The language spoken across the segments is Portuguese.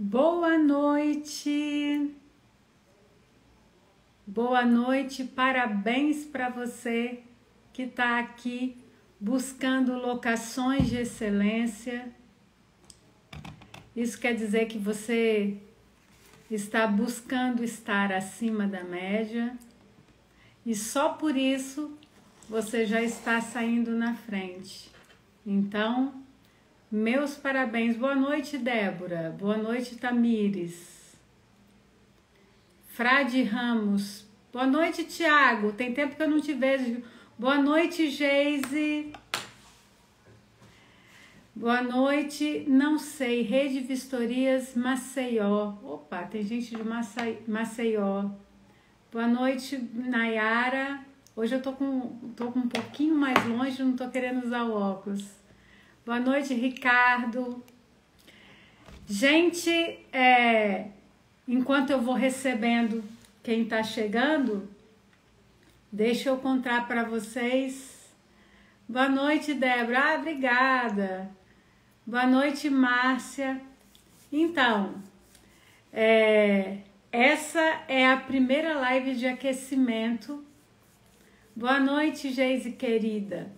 Boa noite, parabéns para você que está aqui buscando locações de excelência. Isso quer dizer que você está buscando estar acima da média e só por isso você já está saindo na frente. Então, meus parabéns. Boa noite, Débora. Boa noite, Tamires. Frade Ramos. Boa noite, Tiago. Tem tempo que eu não te vejo. Boa noite, Geise. Boa noite. Não sei. Rede Vistorias Maceió. Opa, tem gente de Maceió. Boa noite, Nayara. Hoje eu tô com um pouquinho mais longe, não tô querendo usar o óculos. Boa noite, Ricardo. Gente, enquanto eu vou recebendo quem está chegando, deixa eu contar para vocês. Boa noite, Débora. Ah, obrigada. Boa noite, Márcia. Então, essa é a primeira live de aquecimento. Boa noite, Geise querida.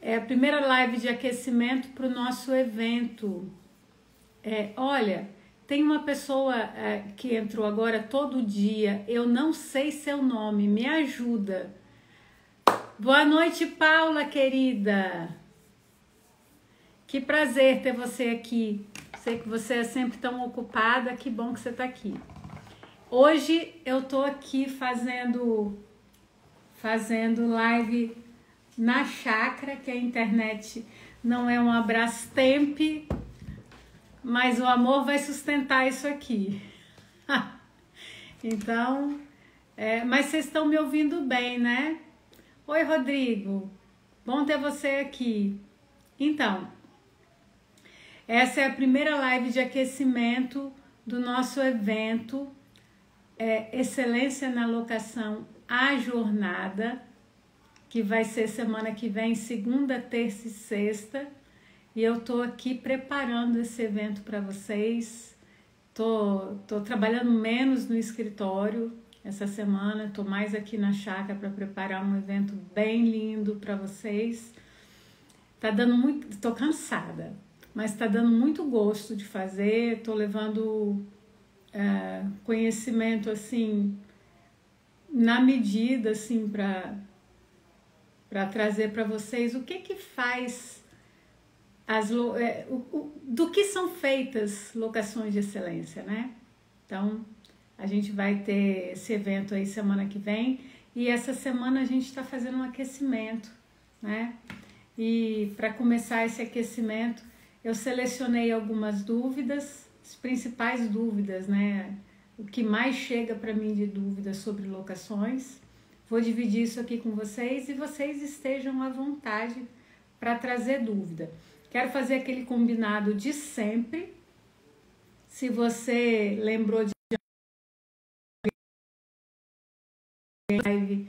É a primeira live de aquecimento para o nosso evento. Olha, tem uma pessoa que entrou agora todo dia, eu não sei seu nome, me ajuda. Boa noite, Paula, querida. Que prazer ter você aqui. Sei que você é sempre tão ocupada, que bom que você está aqui. Hoje eu tô aqui fazendo live na chácara, que a internet não é um Abrastemp, mas o amor vai sustentar isso aqui. Então, mas vocês estão me ouvindo bem, né? Oi, Rodrigo, bom ter você aqui. Então, essa é a primeira live de aquecimento do nosso evento Excelência na Locação, a Jornada, que vai ser semana que vem, segunda, terça e sexta. E eu tô aqui preparando esse evento para vocês. Tô trabalhando menos no escritório essa semana, tô mais aqui na chácara para preparar um evento bem lindo para vocês. Tá dando muito, tô cansada, mas tá dando muito gosto de fazer. Tô levando conhecimento assim na medida assim para trazer para vocês o que faz do que são feitas locações de excelência, né? Então, a gente vai ter esse evento aí semana que vem e essa semana a gente está fazendo um aquecimento, né? E para começar esse aquecimento, eu selecionei algumas dúvidas, as principais dúvidas, né? O que mais chega para mim de dúvidas sobre locações. Vou dividir isso aqui com vocês e vocês estejam à vontade para trazer dúvida. Quero fazer aquele combinado de sempre. Se você lembrou de live,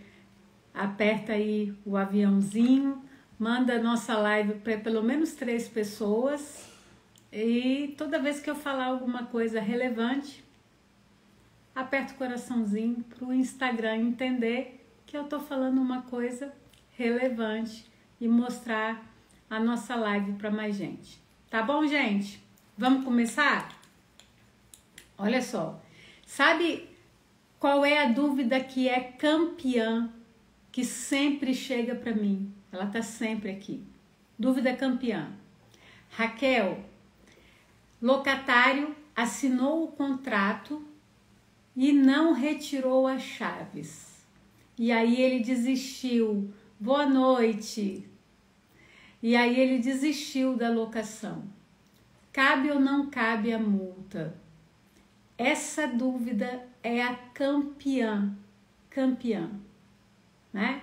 aperta aí o aviãozinho, manda a nossa live para pelo menos 3 pessoas. E toda vez que eu falar alguma coisa relevante, aperta o coraçãozinho para o Instagram entender que eu tô falando uma coisa relevante e mostrar a nossa live para mais gente. Tá bom, gente? Vamos começar? Olha só. Sabe qual é a dúvida que é campeã, que sempre chega para mim? Ela tá sempre aqui. Dúvida campeã. Raquel, locatário assinou o contrato e não retirou as chaves. E aí ele desistiu. Boa noite. E aí ele desistiu da locação. Cabe ou não cabe a multa? Essa dúvida é a campeã, né?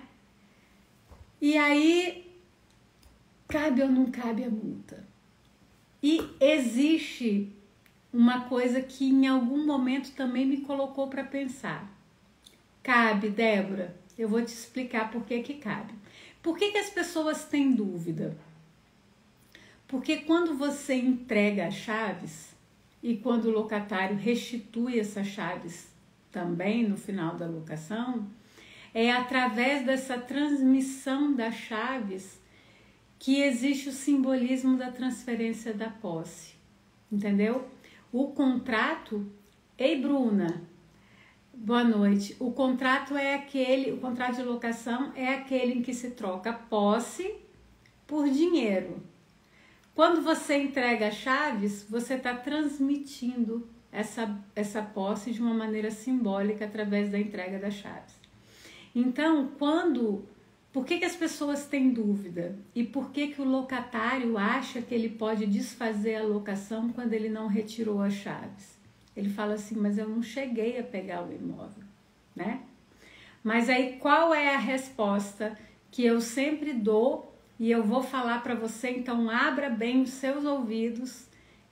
E aí, cabe ou não cabe a multa? E existe uma coisa que em algum momento também me colocou para pensar. Cabe, Débora, eu vou te explicar por que cabe. Por que as pessoas têm dúvida? Porque quando você entrega as chaves, e quando o locatário restitui essas chaves também no final da locação, é através dessa transmissão das chaves que existe o simbolismo da transferência da posse, entendeu? O contrato, ei Bruna, boa noite, o contrato de locação é aquele em que se troca posse por dinheiro. Quando você entrega as chaves, você está transmitindo essa posse de uma maneira simbólica através da entrega das chaves. Então, por que as pessoas têm dúvida? E por que o locatário acha que ele pode desfazer a locação quando ele não retirou as chaves? Ele fala assim, mas eu não cheguei a pegar o imóvel, né? Mas aí qual é a resposta que eu sempre dou e eu vou falar para você? Então abra bem os seus ouvidos,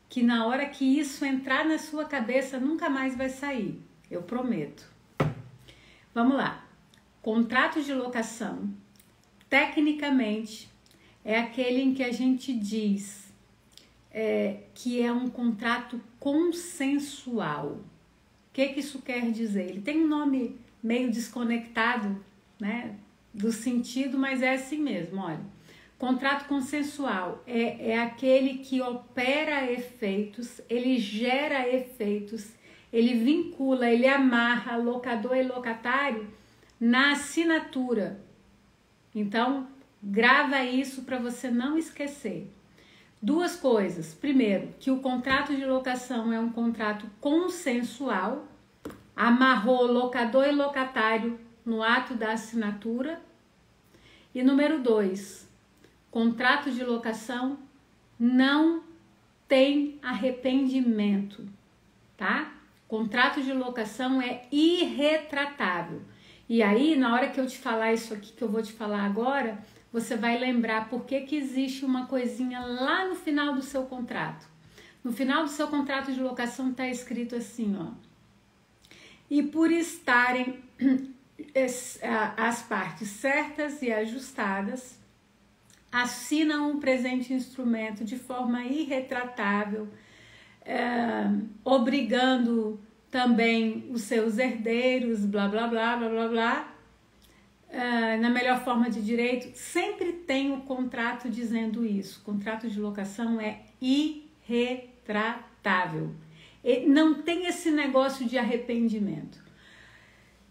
que na hora que isso entrar na sua cabeça nunca mais vai sair, eu prometo. Vamos lá. Contrato de locação, tecnicamente, é aquele em que a gente diz que é um contrato consensual. O que isso quer dizer? Ele tem um nome meio desconectado, né, do sentido, mas é assim mesmo, olha. Contrato consensual é aquele que opera efeitos, ele gera efeitos, ele vincula, ele amarra locador e locatário na assinatura. Então, grava isso para você não esquecer. Duas coisas. Primeiro, que o contrato de locação é um contrato consensual, amarrou locador e locatário no ato da assinatura. E número 2, contrato de locação não tem arrependimento, tá? Contrato de locação é irretratável. E aí, na hora que eu te falar isso aqui que eu vou te falar agora, você vai lembrar por que existe uma coisinha lá no final do seu contrato. No final do seu contrato de locação está escrito assim, ó. E por estarem as partes certas e ajustadas, assinam o presente instrumento de forma irretratável, obrigando também os seus herdeiros, blá, blá, blá, blá, blá, blá, na melhor forma de direito. Sempre tem o contrato dizendo isso. O contrato de locação é irretratável. Não tem esse negócio de arrependimento.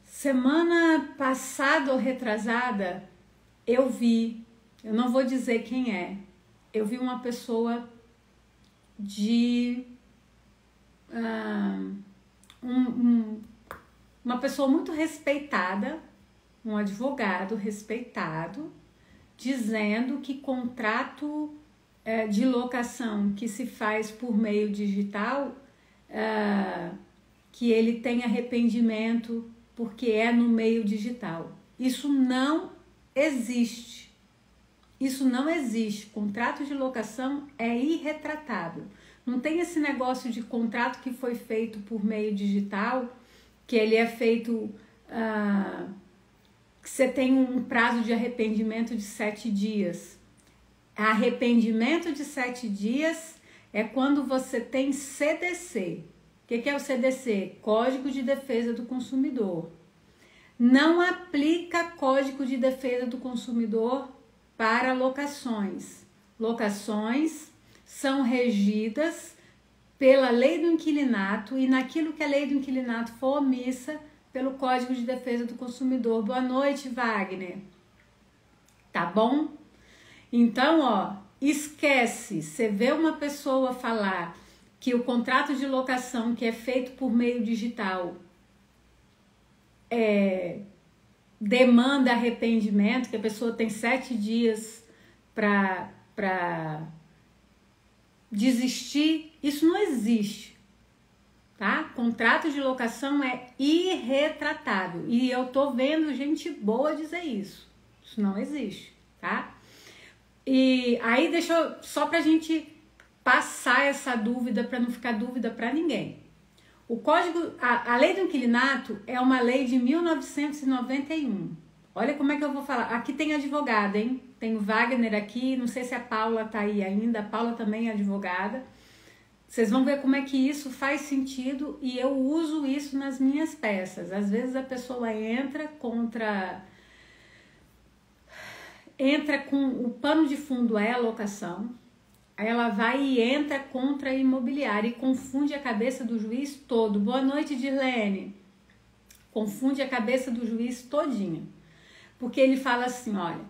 Semana passada ou retrasada, eu não vou dizer quem é, eu vi uma pessoa uma pessoa muito respeitada, um advogado respeitado, dizendo que contrato de locação que se faz por meio digital, que ele tem arrependimento porque é no meio digital. Isso não existe. Isso não existe. Contrato de locação é irretratável. Não tem esse negócio de contrato que foi feito por meio digital, que ele é feito, que você tem um prazo de arrependimento de 7 dias. Arrependimento de 7 dias é quando você tem CDC. O que é o CDC? Código de Defesa do Consumidor. Não aplica Código de Defesa do Consumidor para locações. Locações são regidas pela lei do inquilinato e naquilo que a lei do inquilinato for omissa pelo Código de Defesa do Consumidor. Boa noite, Wagner. Tá bom? Então, ó, esquece. Você vê uma pessoa falar que o contrato de locação que é feito por meio digital demanda arrependimento, que a pessoa tem 7 dias para desistir, isso não existe, tá? Contrato de locação é irretratável e eu tô vendo gente boa dizer isso não existe, tá? E aí só pra gente passar essa dúvida, para não ficar dúvida para ninguém. O código, a lei do inquilinato é uma lei de 1991. Olha como é que eu vou falar. Aqui tem advogada, hein? Tem o Wagner aqui, não sei se a Paula tá aí ainda. A Paula também é advogada. Vocês vão ver como é que isso faz sentido e eu uso isso nas minhas peças. Às vezes a pessoa entra com o pano de fundo é a locação, aí ela vai e entra contra a imobiliária e confunde a cabeça do juiz todo. Boa noite, Dirlene. Confunde a cabeça do juiz todinha. Porque ele fala assim, olha,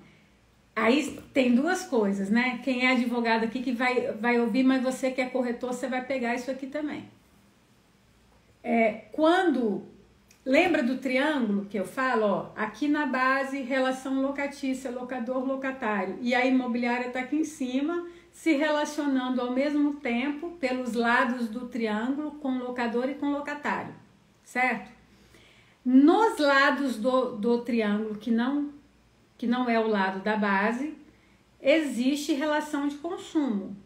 aí tem duas coisas, né? Quem é advogado aqui que vai ouvir, mas você que é corretor, você vai pegar isso aqui também. Lembra do triângulo que eu falo? Ó, aqui na base, relação locatícia, locador-locatário. E a imobiliária está aqui em cima, se relacionando ao mesmo tempo pelos lados do triângulo com locador e com locatário, certo? Nos lados do triângulo, que não é o lado da base, existe relação de consumo.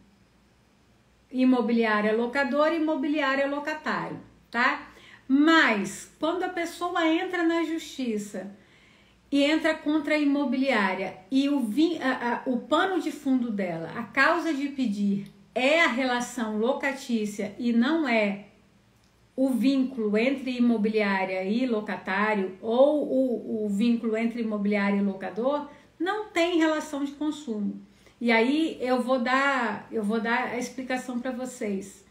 Imobiliária locador, imobiliária locatário, tá? Mas, quando a pessoa entra na justiça e entra contra a imobiliária e o pano de fundo dela, a causa de pedir é a relação locatícia e não é o vínculo entre imobiliária e locatário ou o vínculo entre imobiliária e locador, não tem relação de consumo. E aí eu vou dar a explicação para vocês.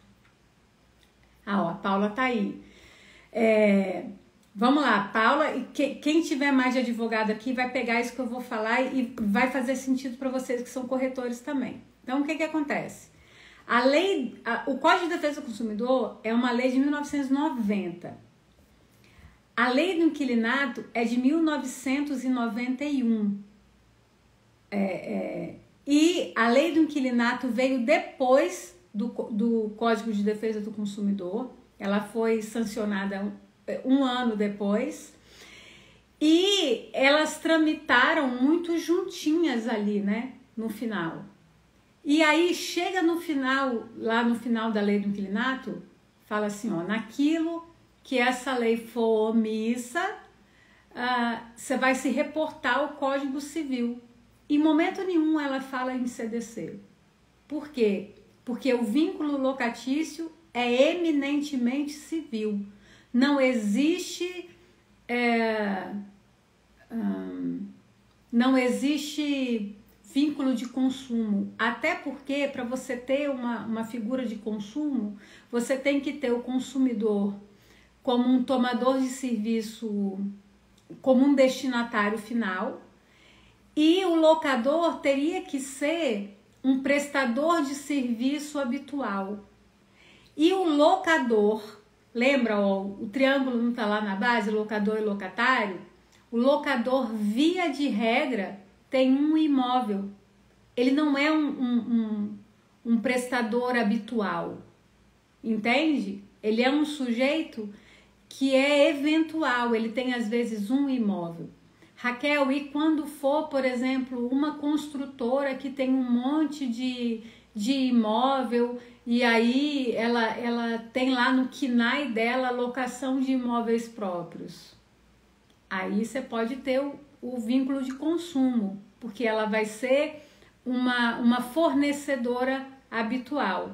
Ó, a Paula tá aí. Vamos lá, Paula, e quem tiver mais de advogado aqui vai pegar isso que eu vou falar e vai fazer sentido para vocês que são corretores também. Então, o que acontece? O Código de Defesa do Consumidor é uma lei de 1990. A lei do inquilinato é de 1991. E a lei do inquilinato veio depois do Código de Defesa do Consumidor. Ela foi sancionada um ano depois. E elas tramitaram muito juntinhas ali, né? No final. E aí chega no final, lá no final da lei do inquilinato, fala assim, ó, naquilo que essa lei for omissa, você vai se reportar ao Código Civil. Em momento nenhum ela fala em CDC. Por quê? Porque o vínculo locatício é eminentemente civil. Não existe vínculo de consumo, até porque para você ter uma figura de consumo, você tem que ter o consumidor como um tomador de serviço, como um destinatário final, e o locador teria que ser um prestador de serviço habitual. E o locador, lembra, ó, o triângulo não está lá na base, locador e locatário? O locador, via de regra, tem um imóvel. Ele não é um prestador habitual, entende? Ele é um sujeito que é eventual, ele tem às vezes um imóvel. Raquel, e quando for, por exemplo, uma construtora que tem um monte de imóvel e aí ela tem lá no KNAI dela locação de imóveis próprios? Aí você pode ter o vínculo de consumo, porque ela vai ser uma fornecedora habitual,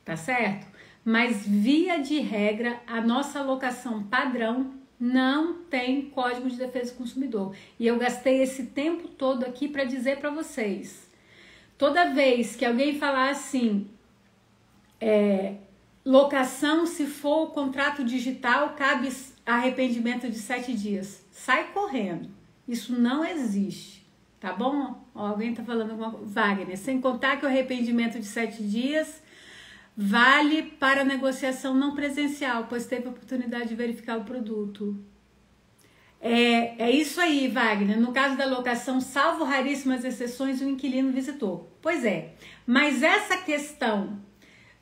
tá certo? Mas via de regra, a nossa locação padrão não tem Código de Defesa do Consumidor. E eu gastei esse tempo todo aqui para dizer para vocês. Toda vez que alguém falar assim, locação, se for o contrato digital, cabe arrependimento de 7 dias. Sai correndo. Isso não existe, tá bom? Ó, alguém tá falando alguma coisa. Wagner, sem contar que o arrependimento de 7 dias vale para negociação não presencial, pois teve a oportunidade de verificar o produto. É isso aí, Wagner. No caso da locação, salvo raríssimas exceções, o inquilino visitou. Pois é, mas essa questão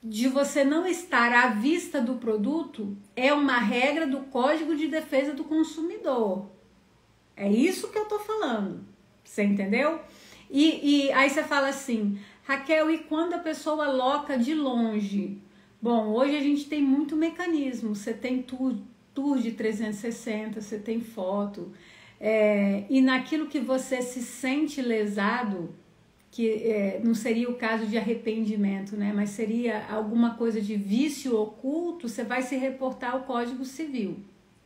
de você não estar à vista do produto é uma regra do Código de Defesa do Consumidor. É isso que eu tô falando. Você entendeu? E aí você fala assim, Raquel, e quando a pessoa loca de longe? Bom, hoje a gente tem muito mecanismo. Você tem tour de 360, você tem foto. E naquilo que você se sente lesado, que não seria o caso de arrependimento, né? Mas seria alguma coisa de vício oculto, você vai se reportar ao Código Civil,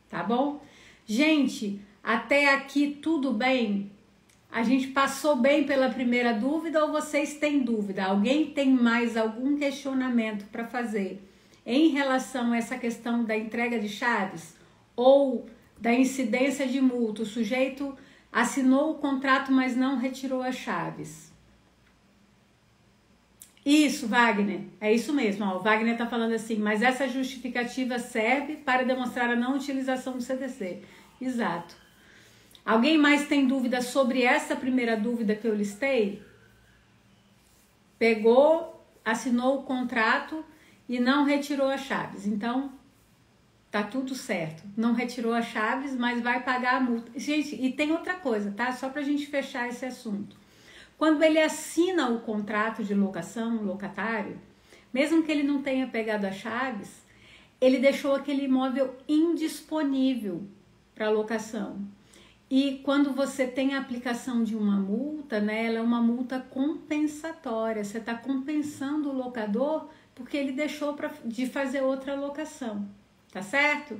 tá bom? Gente, até aqui tudo bem? A gente passou bem pela primeira dúvida ou vocês têm dúvida? Alguém tem mais algum questionamento para fazer em relação a essa questão da entrega de chaves ou da incidência de multa? O sujeito assinou o contrato, mas não retirou as chaves. Isso, Wagner, é isso mesmo. Ó, o Wagner está falando assim, mas essa justificativa serve para demonstrar a não utilização do CDC. Exato. Alguém mais tem dúvida sobre essa primeira dúvida que eu listei? Pegou, assinou o contrato e não retirou as chaves. Então, tá tudo certo. Não retirou as chaves, mas vai pagar a multa. Gente, e tem outra coisa, tá? Só pra gente fechar esse assunto. Quando ele assina o contrato de locação, o locatário, mesmo que ele não tenha pegado as chaves, ele deixou aquele imóvel indisponível para locação. E quando você tem a aplicação de uma multa, né, ela é uma multa compensatória. Você está compensando o locador porque ele deixou de fazer outra locação, tá certo?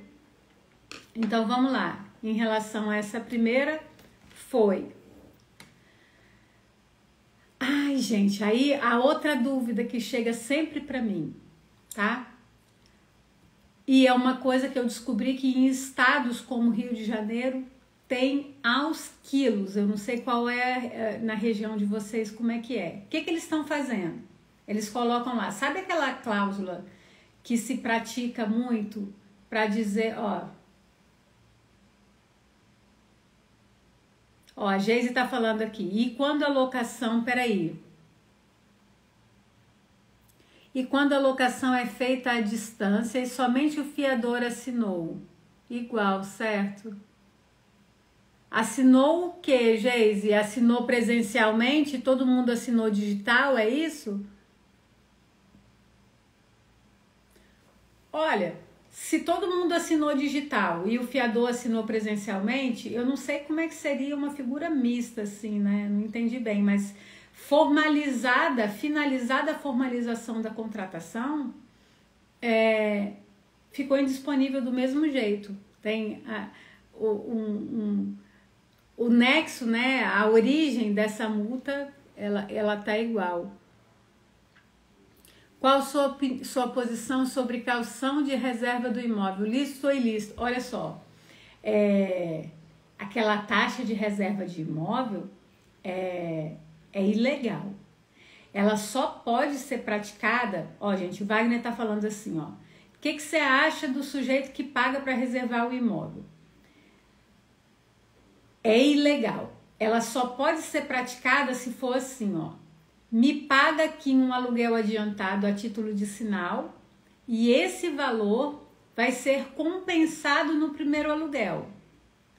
Então vamos lá. Em relação a essa primeira, foi. Ai, gente, aí a outra dúvida que chega sempre para mim, tá? E é uma coisa que eu descobri que em estados como Rio de Janeiro tem aos quilos. Eu não sei qual é na região de vocês, como é que é. O que eles estão fazendo? Eles colocam lá, sabe aquela cláusula que se pratica muito para dizer, ó, a Geise tá falando aqui, e quando a locação, peraí, e quando a locação é feita à distância e somente o fiador assinou, igual, certo? Assinou o que, Geise? Assinou presencialmente? Todo mundo assinou digital, é isso? Olha, se todo mundo assinou digital e o fiador assinou presencialmente, eu não sei como é que seria uma figura mista, assim, né? Não entendi bem, mas finalizada a formalização da contratação, ficou indisponível do mesmo jeito. Tem o nexo, né? A origem dessa multa, ela tá igual. Qual sua posição sobre caução de reserva do imóvel? Lícito ou ilícito? Olha só, aquela taxa de reserva de imóvel é ilegal. Ela só pode ser praticada, ó, gente, o Wagner tá falando assim, ó. O que você acha do sujeito que paga para reservar o imóvel? É ilegal. Ela só pode ser praticada se for assim, ó. Me paga aqui um aluguel adiantado a título de sinal e esse valor vai ser compensado no primeiro aluguel,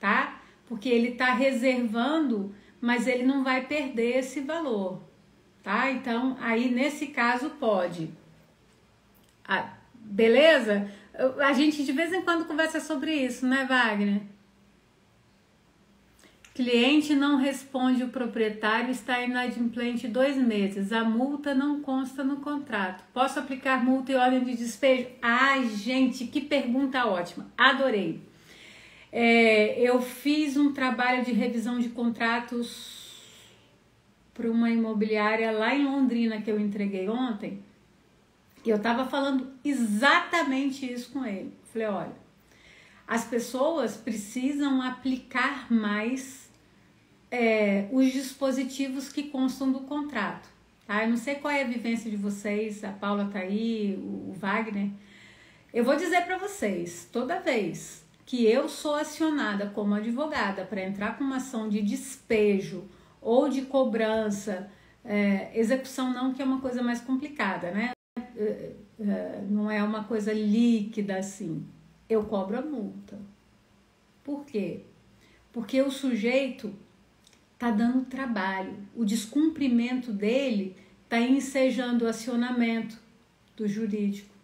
tá? Porque ele tá reservando, mas ele não vai perder esse valor, tá? Então, aí nesse caso pode. Beleza? A gente de vez em quando conversa sobre isso, né, Wagner? Cliente não responde o proprietário, está inadimplente 2 meses. A multa não consta no contrato. Posso aplicar multa e ordem de despejo? Ai, gente, que pergunta ótima. Adorei. Eu fiz um trabalho de revisão de contratos para uma imobiliária lá em Londrina que eu entreguei ontem. E eu estava falando exatamente isso com ele. Falei, olha, as pessoas precisam aplicar mais os dispositivos que constam do contrato, tá? Eu não sei qual é a vivência de vocês, a Paula tá aí, o Wagner. Eu vou dizer para vocês, toda vez que eu sou acionada como advogada para entrar com uma ação de despejo ou de cobrança, execução não, que é uma coisa mais complicada, né? Não é uma coisa líquida assim. Eu cobro a multa. Por quê? Porque o sujeito está dando trabalho. O descumprimento dele está ensejando o acionamento do jurídico.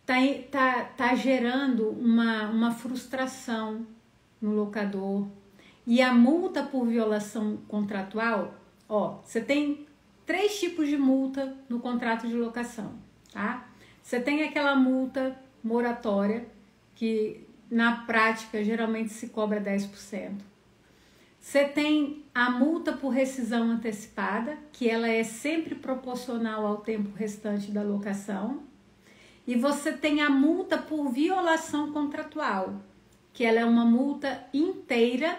Tá gerando uma frustração no locador. E a multa por violação contratual, ó, você tem três tipos de multa no contrato de locação, tá? Você tem aquela multa moratória, que na prática geralmente se cobra 10%. Você tem a multa por rescisão antecipada, que ela é sempre proporcional ao tempo restante da locação. E você tem a multa por violação contratual, que ela é uma multa inteira.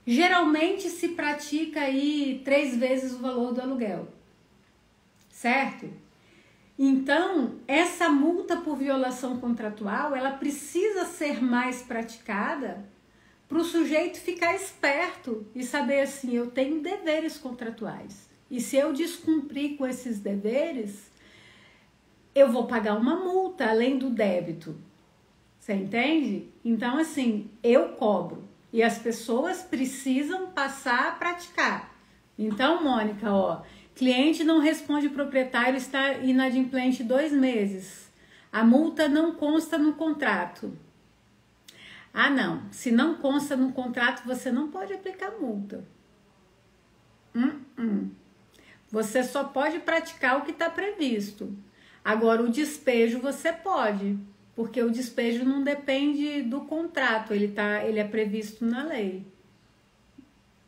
Geralmente se pratica aí 3 vezes o valor do aluguel, certo? Então, essa multa por violação contratual, ela precisa ser mais praticada para o sujeito ficar esperto e saber assim, eu tenho deveres contratuais. E se eu descumprir com esses deveres, eu vou pagar uma multa além do débito. Você entende? Então, assim, eu cobro. E as pessoas precisam passar a praticar. Então, Mônica, ó, cliente não responde proprietário, está inadimplente 2 meses. A multa não consta no contrato. Ah, não. Se não consta no contrato, você não pode aplicar multa. Você só pode praticar o que está previsto. Agora, o despejo você pode, porque o despejo não depende do contrato, ele é previsto na lei.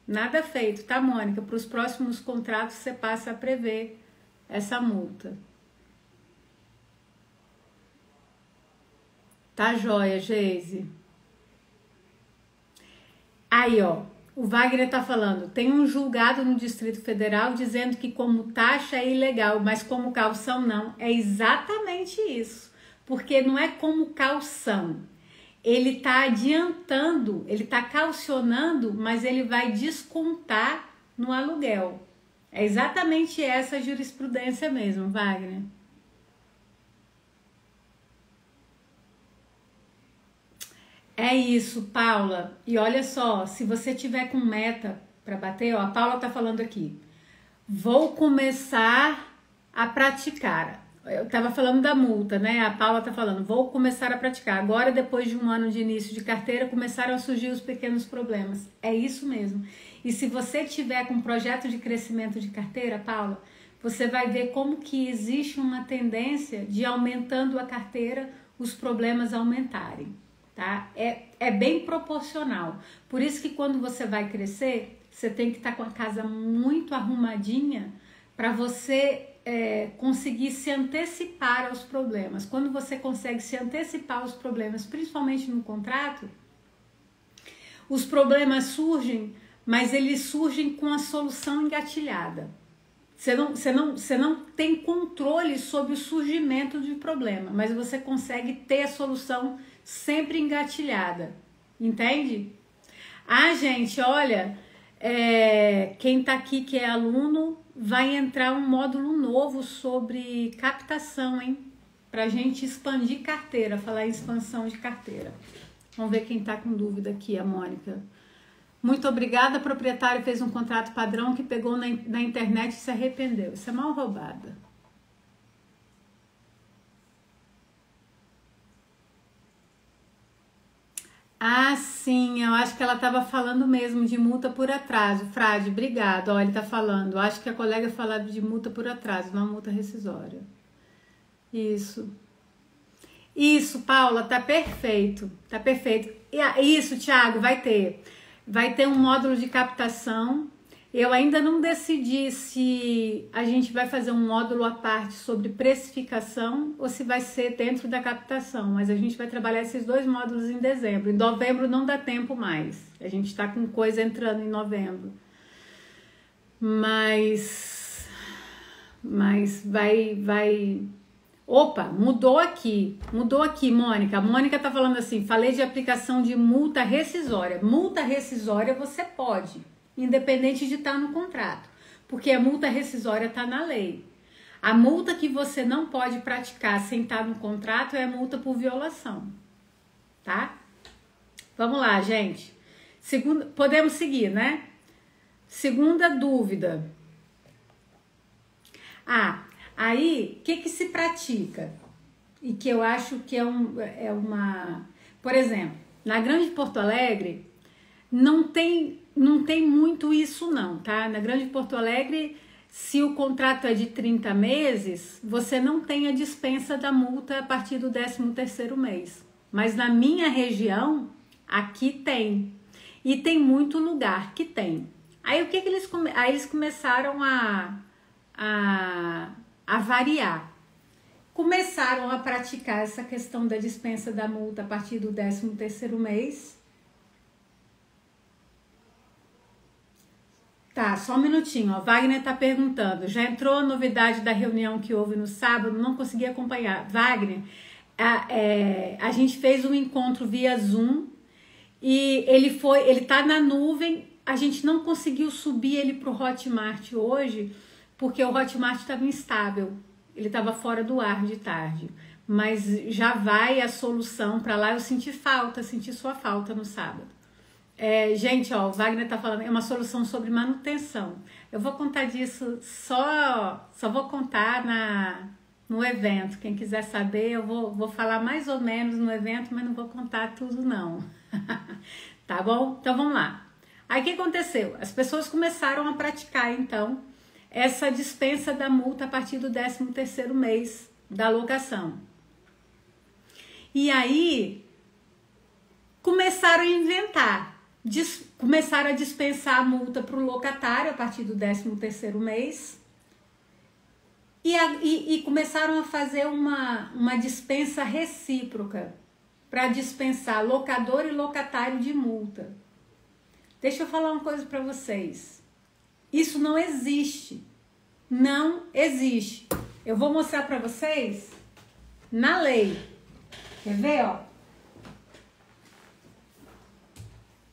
Nada feito, tá, Mônica? Para os próximos contratos você passa a prever essa multa. Tá joia, Geise? Aí, ó, o Wagner tá falando, tem um julgado no Distrito Federal dizendo que como taxa é ilegal, mas como calção não. É exatamente isso, porque não é como calção. Ele tá adiantando, ele tá calcionando, mas ele vai descontar no aluguel. É exatamente essa a jurisprudência mesmo, Wagner. É isso, Paula. E olha só, se você tiver com meta para bater, ó, a Paula tá falando aqui. Vou começar a praticar. Eu tava falando da multa, né? A Paula tá falando, vou começar a praticar. Agora, depois de 1 ano de início de carteira, começaram a surgir os pequenos problemas. É isso mesmo. E se você tiver com um projeto de crescimento de carteira, Paula, você vai ver como que existe uma tendência de aumentando a carteira, os problemas aumentarem. Tá? É bem proporcional. Por isso que quando você vai crescer, você tem que estar com a casa muito arrumadinha para você conseguir se antecipar aos problemas. Quando você consegue se antecipar aos problemas, principalmente no contrato, os problemas surgem, mas eles surgem com a solução engatilhada. Você não tem controle sobre o surgimento de problema, mas você consegue ter a solução sempre engatilhada, entende? Ah, gente, olha, quem tá aqui que é aluno, vai entrar um módulo novo sobre captação, hein? Pra gente expandir carteira, falar em expansão de carteira. Vamos ver quem tá com dúvida aqui, a Mônica. Muito obrigada, o proprietário fez um contrato padrão que pegou na internet e se arrependeu. Isso é mal roubada. Ah, sim, eu acho que ela estava falando mesmo de multa por atraso. Frade, obrigado. Ó, ele tá falando. Acho que a colega falava de multa por atraso, não multa rescisória. Isso. Isso, Paula, tá perfeito. Tá perfeito. Isso, Thiago, vai ter. Vai ter um módulo de captação. Eu ainda não decidi se a gente vai fazer um módulo à parte sobre precificação ou se vai ser dentro da captação, mas a gente vai trabalhar esses 2 módulos em dezembro. Em novembro não dá tempo mais. A gente tá com coisa entrando em novembro. Mas vai... Opa, mudou aqui, Mônica. A Mônica tá falando assim, falei de aplicação de multa rescisória. Multa rescisória você pode, independente de estar no contrato, porque a multa rescisória está na lei. A multa que você não pode praticar sem estar no contrato é a multa por violação, tá? Vamos lá, gente. Podemos seguir, né? Segunda dúvida. Aí, o que se pratica? E que eu acho que é uma... Por exemplo, na Grande Porto Alegre, não tem muito isso não, tá? Na Grande Porto Alegre, se o contrato é de 30 meses, você não tem a dispensa da multa a partir do 13º mês. Mas na minha região, aqui tem. E tem muito lugar que tem. Aí o que eles começaram a variar. Começaram a praticar essa questão da dispensa da multa a partir do 13º mês. Tá, só um minutinho, ó. Wagner tá perguntando, já entrou a novidade da reunião que houve no sábado? Não consegui acompanhar. Wagner, a gente fez um encontro via Zoom e ele tá na nuvem. A gente não conseguiu subir ele pro Hotmart hoje, porque o Hotmart estava instável. Ele estava fora do ar de tarde. Mas já vai a solução para lá. Eu senti sua falta no sábado. Gente, ó, o Wagner tá falando, é uma solução sobre manutenção. Eu vou contar disso, só vou contar no evento. Quem quiser saber, eu vou falar mais ou menos no evento, mas não vou contar tudo não. Tá bom? Então vamos lá. Aí o que aconteceu? As pessoas começaram a praticar, então, essa dispensa da multa a partir do 13º mês da locação. E aí, começaram a inventar. Começaram a dispensar a multa para o locatário a partir do 13º mês e começaram a fazer uma dispensa recíproca para dispensar locador e locatário de multa. Deixa eu falar uma coisa para vocês. Isso não existe. Não existe. Eu vou mostrar para vocês na lei. Quer ver, ó?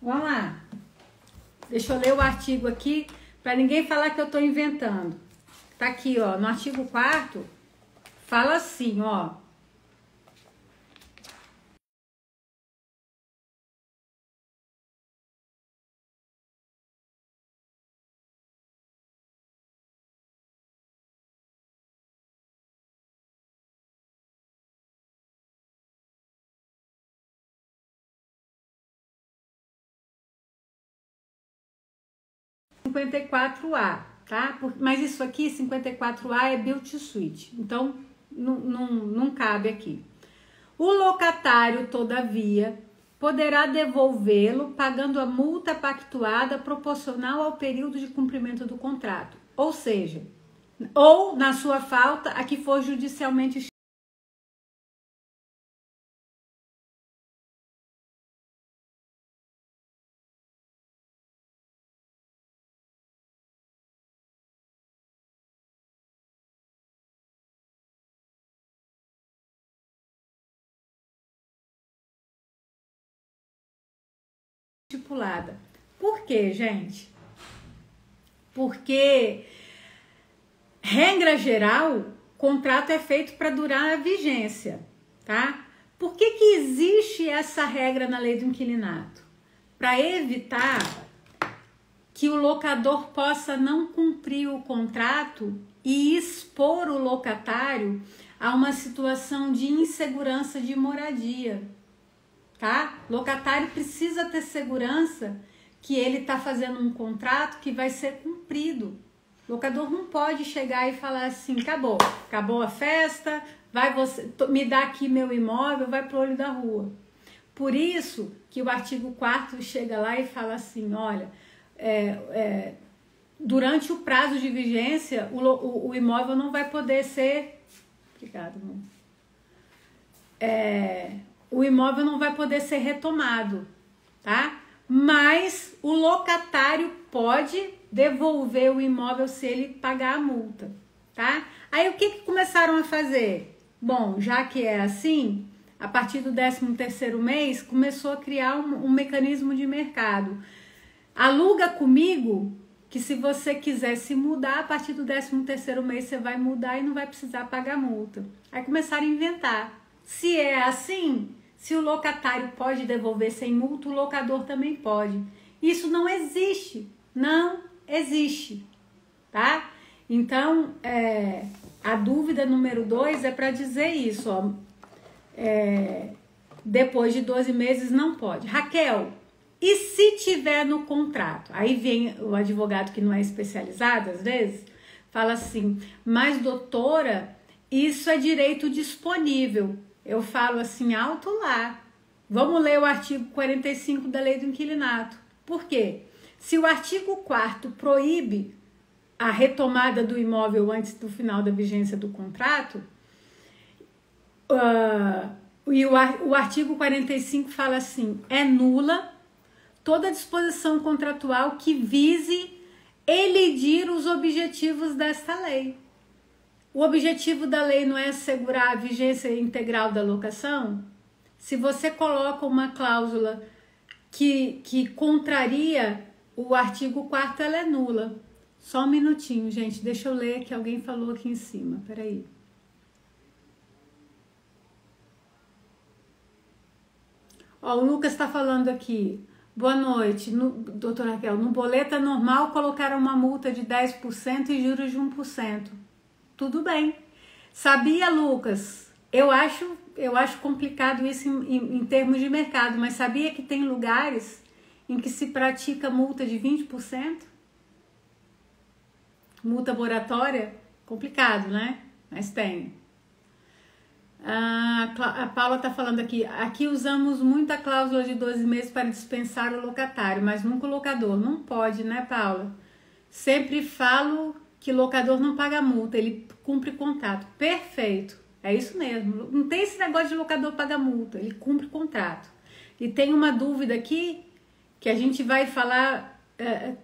Vamos lá. Deixa eu ler o artigo aqui, para ninguém falar que eu estou inventando. Tá aqui, ó, no artigo 4º, fala assim, ó. (54A), tá? Mas isso aqui, 54A, é build to suit, então não cabe aqui. O locatário, todavia, poderá devolvê-lo pagando a multa pactuada proporcional ao período de cumprimento do contrato, ou seja, ou, na sua falta, a que for judicialmente estipulada. Por quê, gente? Porque, regra geral, contrato é feito para durar a vigência, tá? Por que existe essa regra na lei do inquilinato? Para evitar que o locador possa não cumprir o contrato e expor o locatário a uma situação de insegurança de moradia. Tá? Locatário precisa ter segurança que ele está fazendo um contrato que vai ser cumprido. Locador não pode chegar e falar assim, acabou a festa, vai você, me dá aqui meu imóvel, vai pro olho da rua. Por isso que o artigo 4º chega lá e fala assim, olha, durante o prazo de vigência, o imóvel não vai poder ser... Obrigada, amor. O imóvel não vai poder ser retomado, tá? Mas o locatário pode devolver o imóvel se ele pagar a multa, tá? Aí o que começaram a fazer? Bom, já que é assim, a partir do 13º mês, começou a criar um mecanismo de mercado. Aluga comigo, que se você quiser se mudar, a partir do 13º mês você vai mudar e não vai precisar pagar multa. Aí começaram a inventar. Se é assim, se o locatário pode devolver sem multa, o locador também pode. Isso não existe, tá? Então, a dúvida número 2 é para dizer isso, ó. Depois de 12 meses não pode. Raquel, e se tiver no contrato? Aí vem o advogado que não é especializado, às vezes, fala assim, mas doutora, isso é direito disponível. Eu falo assim, alto lá. Vamos ler o artigo 45 da Lei do Inquilinato. Por quê? Se o artigo 4º proíbe a retomada do imóvel antes do final da vigência do contrato, e o artigo 45 fala assim, é nula toda disposição contratual que vise elidir os objetivos desta lei. O objetivo da lei não é assegurar a vigência integral da locação? Se você coloca uma cláusula que contraria o artigo 4º, ela é nula. Só um minutinho, gente, deixa eu ler que alguém falou aqui em cima, peraí. Ó, o Lucas está falando aqui, boa noite, doutora Raquel, no boleto normal colocaram uma multa de 10% e juros de 1%. Tudo bem. Sabia, Lucas? Eu acho complicado isso em termos de mercado, mas sabia que tem lugares em que se pratica multa de 20%? Multa moratória? Complicado, né? Mas tem. A Paula está falando aqui usamos muito a cláusula de 12 meses para dispensar o locatário, mas nunca o locador. Não pode, né, Paula? Sempre falo que locador não paga multa, ele cumpre contrato. Perfeito, é isso mesmo. Não tem esse negócio de locador pagar multa, ele cumpre contrato. E tem uma dúvida aqui que a gente vai falar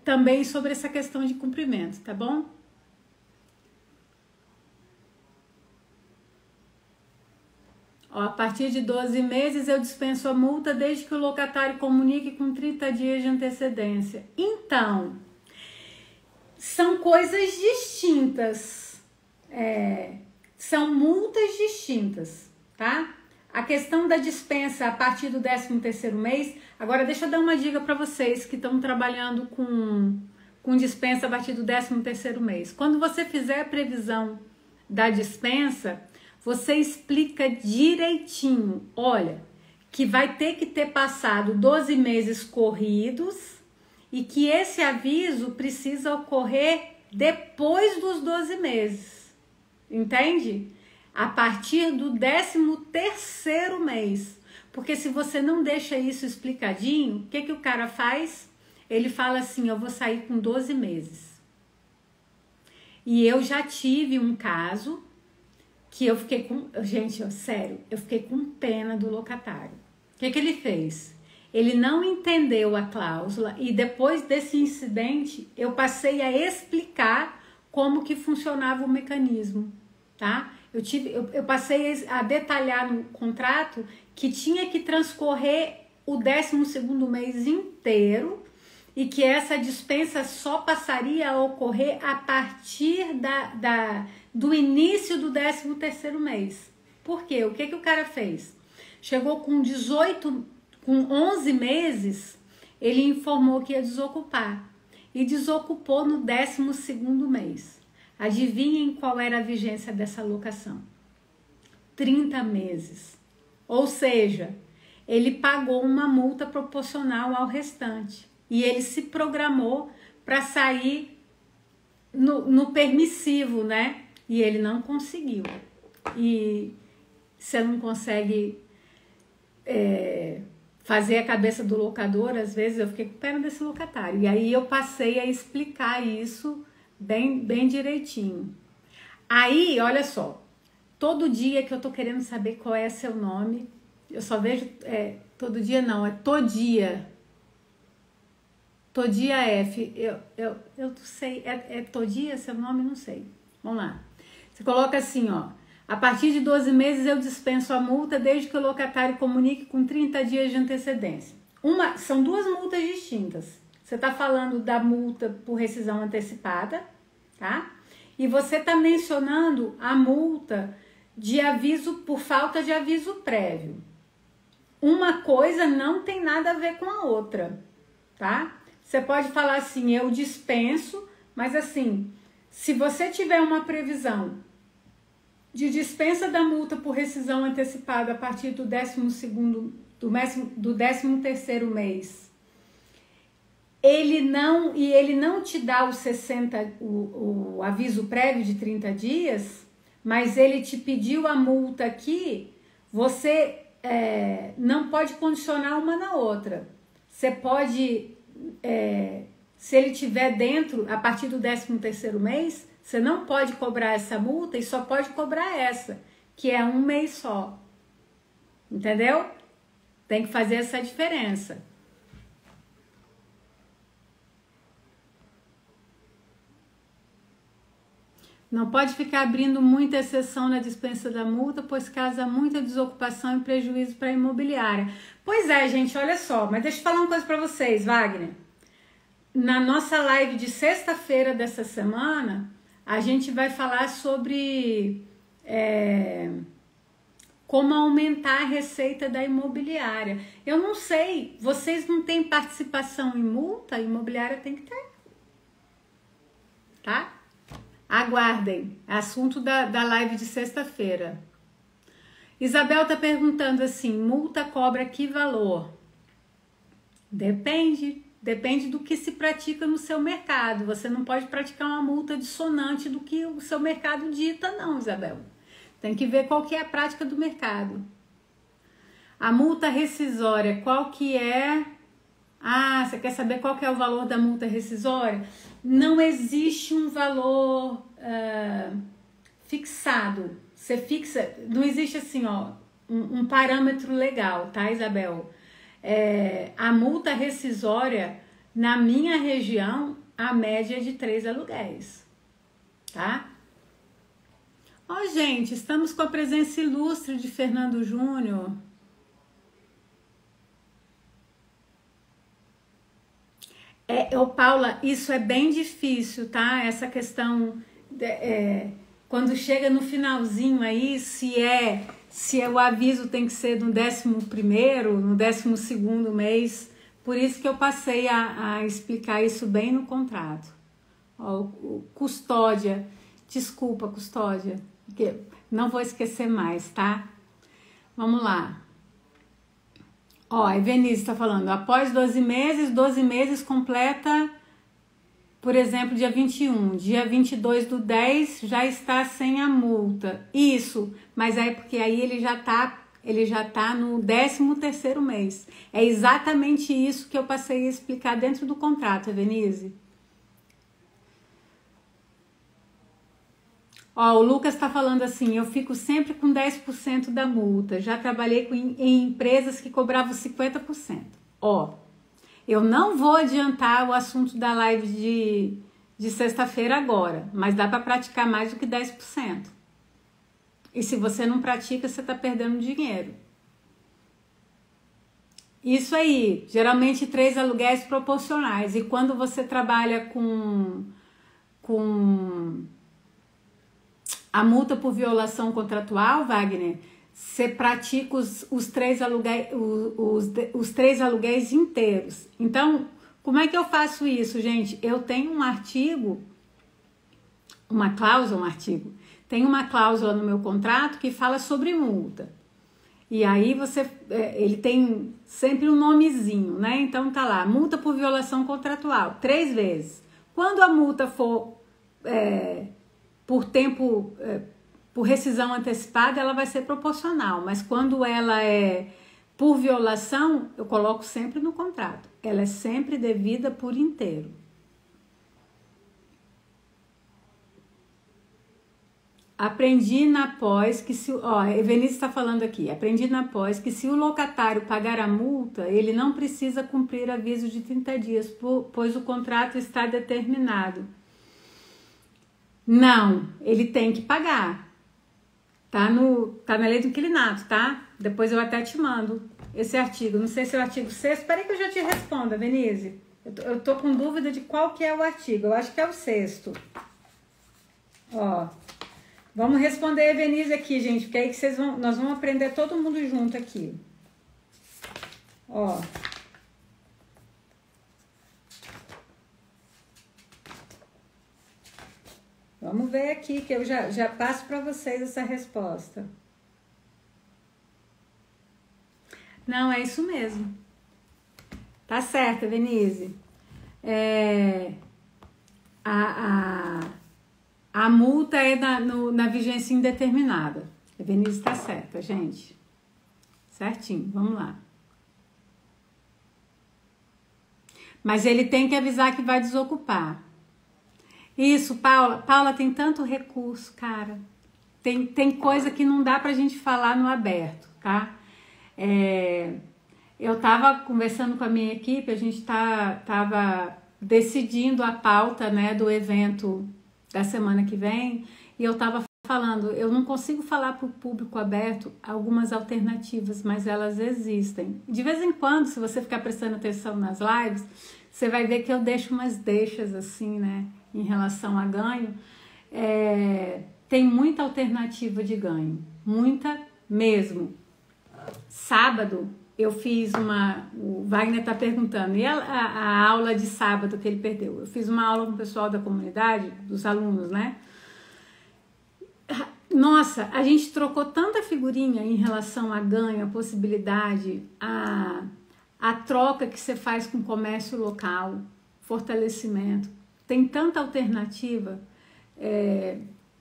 também sobre essa questão de cumprimento, tá bom? Ó, a partir de 12 meses eu dispenso a multa desde que o locatário comunique com 30 dias de antecedência. Então, são coisas distintas, são multas distintas, tá? A questão da dispensa a partir do 13º mês, agora deixa eu dar uma dica para vocês que estão trabalhando com dispensa a partir do 13º mês. Quando você fizer a previsão da dispensa, você explica direitinho, olha, que vai ter que ter passado 12 meses corridos e que esse aviso precisa ocorrer depois dos 12 meses, entende? A partir do 13º mês, porque se você não deixa isso explicadinho, o que o cara faz? Ele fala assim, eu vou sair com 12 meses. E eu já tive um caso que eu fiquei com... Gente, ó, sério, eu fiquei com pena do locatário. O que ele fez? Ele não entendeu a cláusula e depois desse incidente, eu passei a explicar como que funcionava o mecanismo, tá? Eu passei a detalhar no contrato que tinha que transcorrer o 12º mês inteiro e que essa dispensa só passaria a ocorrer a partir do início do 13º mês. Por quê? O que o cara fez? Chegou com 11 meses, ele informou que ia desocupar. E desocupou no 12º mês. Adivinhem qual era a vigência dessa locação? 30 meses. Ou seja, ele pagou uma multa proporcional ao restante. E ele se programou para sair no permissivo, né? E ele não conseguiu. E você não consegue fazer a cabeça do locador, às vezes eu fiquei com pena desse locatário. E aí eu passei a explicar isso bem direitinho. Aí, olha só, todo dia que eu tô querendo saber qual é seu nome, eu só vejo, todo dia não, é Todia. Todia F, eu não sei, Todia seu nome? Não sei. Vamos lá. Você coloca assim, ó, a partir de 12 meses eu dispenso a multa desde que o locatário comunique com 30 dias de antecedência. São duas multas distintas. Você está falando da multa por rescisão antecipada, tá? E você está mencionando a multa de aviso por falta de aviso prévio. Uma coisa não tem nada a ver com a outra, tá? Você pode falar assim, eu dispenso, mas assim, se você tiver uma previsão de dispensa da multa por rescisão antecipada a partir do 13º mês, ele não te dá o aviso prévio de 30 dias, mas ele te pediu a multa aqui, você não pode condicionar uma na outra. Você pode, se ele tiver dentro, a partir do 13º mês, você não pode cobrar essa multa e só pode cobrar essa, que é 1 mês só. Entendeu? Tem que fazer essa diferença. Não pode ficar abrindo muita exceção na dispensa da multa, pois causa muita desocupação e prejuízo para a imobiliária. Pois é, gente, olha só, mas deixa eu falar uma coisa para vocês, Wagner. Na nossa live de sexta-feira dessa semana, a gente vai falar sobre como aumentar a receita da imobiliária. Eu não sei, vocês não têm participação em multa? A imobiliária tem que ter. Tá? Aguardem, assunto da live de sexta-feira. Isabel tá perguntando assim, multa cobra que valor? Depende do que se pratica no seu mercado. Você não pode praticar uma multa dissonante do que o seu mercado dita, não, Isabel. Tem que ver qual que é a prática do mercado. A multa rescisória, qual que é? Ah, você quer saber qual que é o valor da multa rescisória? Não existe um valor fixado. Você fixa, não existe assim, ó, um parâmetro legal, tá, Isabel? A multa rescisória, na minha região, a média é de 3 aluguéis, tá? Ó, gente, estamos com a presença ilustre de Fernando Júnior. Paula, isso é bem difícil, tá? Essa questão, quando chega no finalzinho aí, se o aviso tem que ser no 11º, no 12º mês, por isso que eu passei a explicar isso bem no contrato. Ó, custódia, desculpa, custódia, porque não vou esquecer mais, tá? Vamos lá. Ó, a Evenise está falando, após 12 meses completa, por exemplo, dia 21, dia 22/10 já está sem a multa. Isso, mas é porque aí ele já tá no 13º mês. É exatamente isso que eu passei a explicar dentro do contrato, Evenise. Ó, o Lucas tá falando assim, eu fico sempre com 10% da multa. Já trabalhei em empresas que cobravam 50%. Ó, eu não vou adiantar o assunto da live de sexta-feira agora, mas dá para praticar mais do que 10%. E se você não pratica, você tá perdendo dinheiro. Isso aí, geralmente 3 aluguéis proporcionais. E quando você trabalha com a multa por violação contratual, Wagner, você pratica os 3 aluguéis inteiros. Então, como é que eu faço isso, gente? Eu tenho um artigo, tem uma cláusula no meu contrato que fala sobre multa. E aí ele tem sempre um nomezinho, né? Então tá lá, multa por violação contratual, 3 vezes. Quando a multa for por rescisão antecipada, ela vai ser proporcional, mas quando ela é por violação, eu coloco sempre no contrato. Ela é sempre devida por inteiro. Aprendi na pós que a Evenice está falando aqui, aprendi na pós que se o locatário pagar a multa, ele não precisa cumprir aviso de 30 dias, pois o contrato está determinado. Não, ele tem que pagar. Tá na lei do inquilinato, tá? Depois eu até te mando esse artigo. Não sei se é o artigo 6º. Espera aí que eu já te respondo, Venise. Eu tô com dúvida de qual que é o artigo. Eu acho que é o 6º. Ó. Vamos responder a Venise aqui, gente, porque aí que nós vamos aprender todo mundo junto aqui. Ó. Vamos ver aqui, que eu já passo para vocês essa resposta. Não, é isso mesmo. Tá certo, Venise. a multa é na vigência indeterminada. A Denise está certa, gente. Certinho, vamos lá. Mas ele tem que avisar que vai desocupar. Isso, Paula. Paula, tem tanto recurso, cara. Tem coisa que não dá pra gente falar no aberto, tá? Eu tava conversando com a minha equipe, a gente tava decidindo a pauta, né, do evento da semana que vem, e eu tava falando, eu não consigo falar para o público aberto algumas alternativas, mas elas existem. De vez em quando, se você ficar prestando atenção nas lives, você vai ver que eu deixo umas deixas assim, né, em relação a ganho. Tem muita alternativa de ganho, muita mesmo. Sábado eu fiz o Wagner está perguntando, e a aula de sábado que ele perdeu? Eu fiz uma aula com o pessoal da comunidade, dos alunos, né? Nossa, a gente trocou tanta figurinha em relação a ganho, a possibilidade, a troca que você faz com o comércio local, fortalecimento. Tem tanta alternativa, é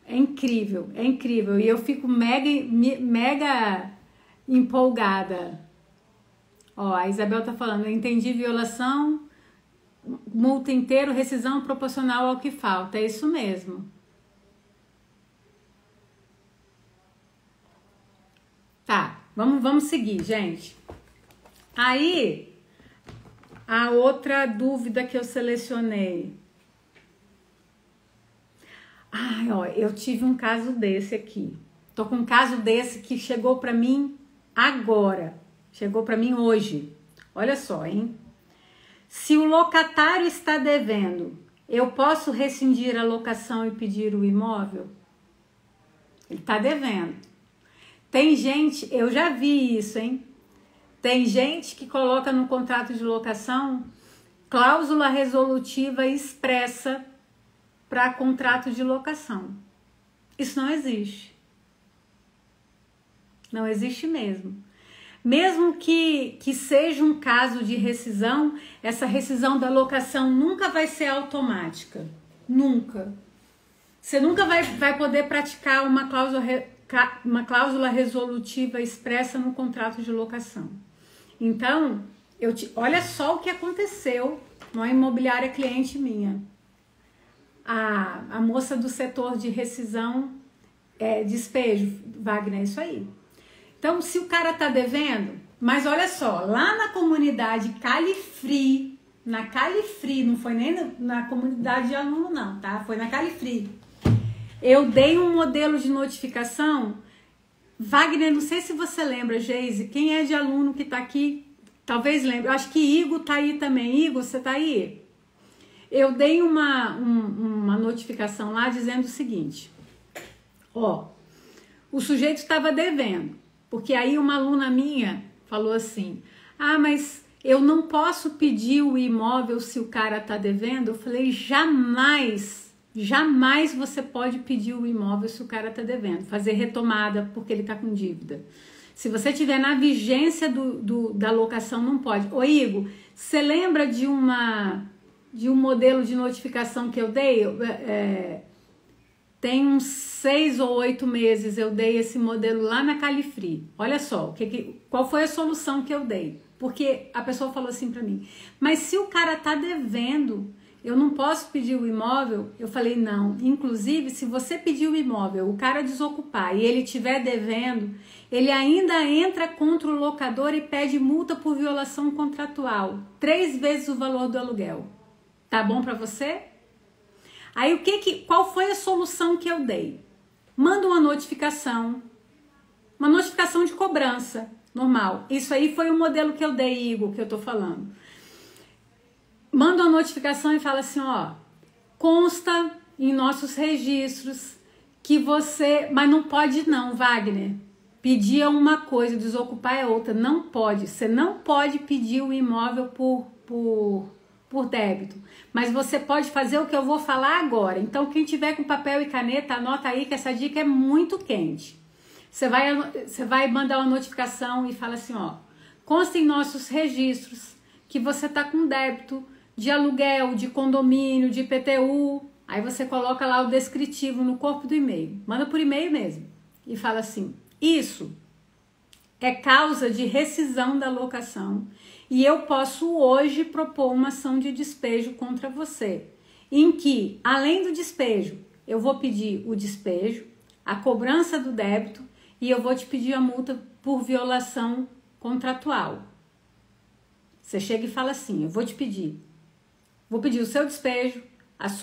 incrível, é incrível. E eu fico mega empolgada. Ó, a Isabel tá falando, eu entendi violação, multa inteiro, rescisão proporcional ao que falta. É isso mesmo. Tá, vamos seguir, gente. Aí, a outra dúvida que eu selecionei. Ai, ó, eu tive um caso desse aqui. Tô com um caso desse que chegou pra mim agora. Chegou pra mim hoje. Olha só, hein? Se o locatário está devendo, eu posso rescindir a locação e pedir o imóvel? Ele tá devendo. Tem gente, eu já vi isso, hein? Tem gente que coloca no contrato de locação cláusula resolutiva expressa para contrato de locação. Isso não existe. Não existe mesmo. Mesmo que seja um caso de rescisão, essa rescisão da locação nunca vai ser automática. Nunca. Você nunca vai poder praticar uma cláusula resolutiva expressa no contrato de locação. Então, olha só o que aconteceu numa imobiliária cliente minha. A moça do setor de rescisão, despejo, Wagner, é isso aí. Então, se o cara tá devendo, mas olha só, lá na comunidade Califri, não foi nem na comunidade de aluno não, tá? Foi na Califri. Eu dei um modelo de notificação. Wagner, não sei se você lembra, Geise, quem é de aluno que tá aqui, talvez lembre. Eu acho que Igor tá aí também. Igor, você tá aí? Eu dei uma notificação lá dizendo o seguinte. Ó, o sujeito estava devendo. Porque aí uma aluna minha falou assim, mas eu não posso pedir o imóvel se o cara tá devendo? Eu falei, jamais você pode pedir o imóvel se o cara tá devendo. Fazer retomada porque ele tá com dívida. Se você tiver na vigência da locação, não pode. Ô Igor, você lembra de um modelo de notificação que eu dei? Tem uns 6 ou 8 meses eu dei esse modelo lá na Califri. Olha só, qual foi a solução que eu dei? Porque a pessoa falou assim para mim, mas se o cara tá devendo, eu não posso pedir o imóvel? Eu falei, não. Inclusive, se você pedir o imóvel, o cara desocupar e ele estiver devendo, ele ainda entra contra o locador e pede multa por violação contratual. 3 vezes o valor do aluguel. Tá bom para você? Aí qual foi a solução que eu dei? Manda uma notificação de cobrança, normal. Isso aí foi o modelo que eu dei, Igor, que eu tô falando. Manda uma notificação e fala assim, ó, consta em nossos registros que você, mas não pode não, Wagner. Pedir é uma coisa, desocupar é outra. Não pode, você não pode pedir o imóvel por débito, mas você pode fazer o que eu vou falar agora. Então, quem tiver com papel e caneta, anota aí que essa dica é muito quente. Você vai mandar uma notificação e fala assim, ó, consta em nossos registros que você tá com débito de aluguel, de condomínio, de IPTU. Aí você coloca lá o descritivo no corpo do e-mail. Manda por e-mail mesmo. E fala assim: isso é causa de rescisão da locação e eu posso hoje propor uma ação de despejo contra você, em que, além do despejo, eu vou pedir o despejo, a cobrança do débito e eu vou te pedir a multa por violação contratual. Você chega e fala assim: eu vou pedir o seu despejo,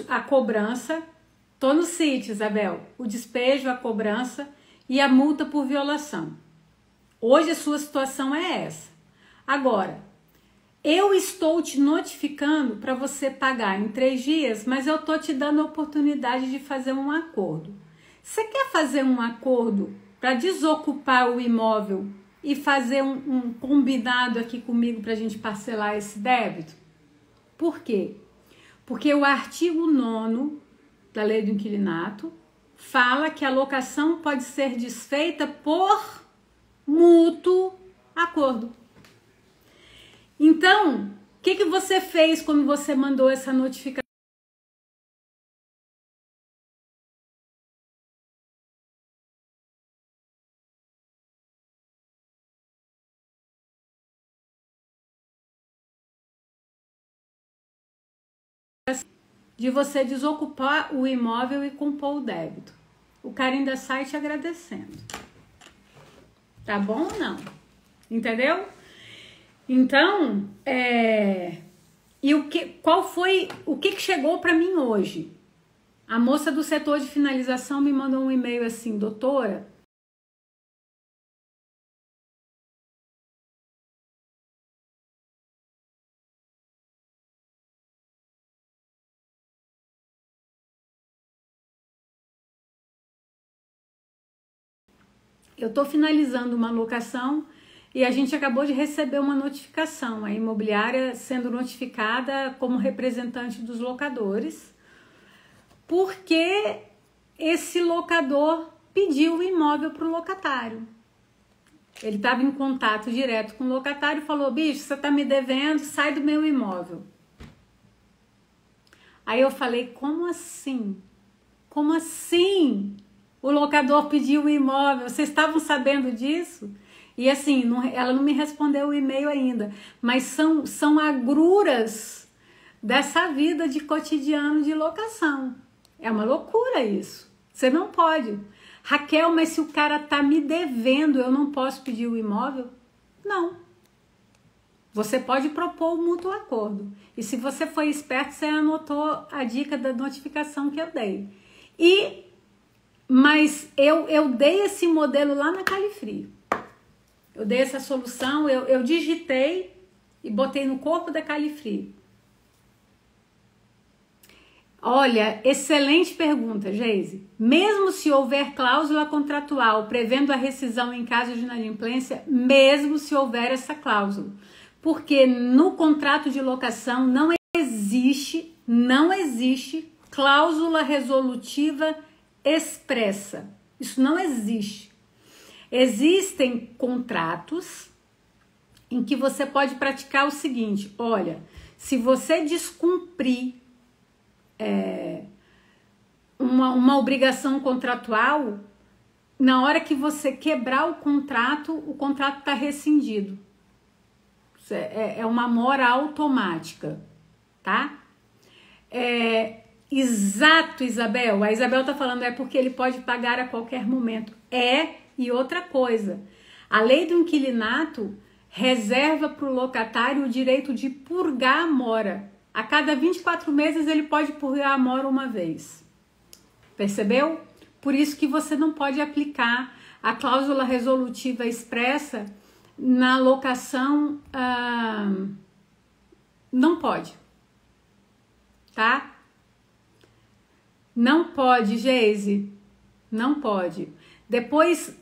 a cobrança, tô no sítio, Isabel, o despejo, a cobrança e a multa por violação. Hoje a sua situação é essa. Agora, eu estou te notificando para você pagar em 3 dias, mas eu tô te dando a oportunidade de fazer um acordo. Você quer fazer um acordo para desocupar o imóvel e fazer um combinado aqui comigo para a gente parcelar esse débito? Por quê? Porque o artigo 9º da Lei do Inquilinato fala que a locação pode ser desfeita por mútuo acordo. Então, o que você fez quando você mandou essa notificação? De você desocupar o imóvel e compor o débito. O cara ainda sai te agradecendo. Tá bom ou não? Entendeu? Então, o que chegou para mim hoje? A moça do setor de finalização me mandou um e-mail assim: doutora, eu estou finalizando uma locação e a gente acabou de receber uma notificação, a imobiliária sendo notificada como representante dos locadores, porque esse locador pediu o imóvel para o locatário. Ele estava em contato direto com o locatário e falou: bicho, você está me devendo, sai do meu imóvel. Aí eu falei: como assim? Como assim? O locador pediu o imóvel, vocês estavam sabendo disso? E assim, ela não me respondeu o e-mail ainda, mas são agruras dessa vida de cotidiano de locação. É uma loucura isso. Você não pode. Raquel, mas se o cara tá me devendo, eu não posso pedir o imóvel? Não. Você pode propor o mútuo acordo. E se você foi esperto, você anotou a dica da notificação que eu dei. Mas eu dei esse modelo lá na Califrio. Eu dei essa solução, eu digitei e botei no corpo da Califrio. Olha, excelente pergunta, Geise. Mesmo se houver cláusula contratual prevendo a rescisão em caso de inadimplência, mesmo se houver essa cláusula, porque no contrato de locação não existe cláusula resolutiva expressa. Isso não existe. Existem contratos em que você pode praticar o seguinte: olha, se você descumprir uma obrigação contratual, na hora que você quebrar o contrato está rescindido. É uma mora automática, tá? Exato, Isabel. A Isabel tá falando é porque ele pode pagar a qualquer momento. E outra coisa, a lei do inquilinato reserva para o locatário o direito de purgar a mora. A cada 24 meses ele pode purgar a mora uma vez. Percebeu? Por isso que você não pode aplicar a cláusula resolutiva expressa na locação. Não pode. Tá? Não pode, Geise. Não pode. Depois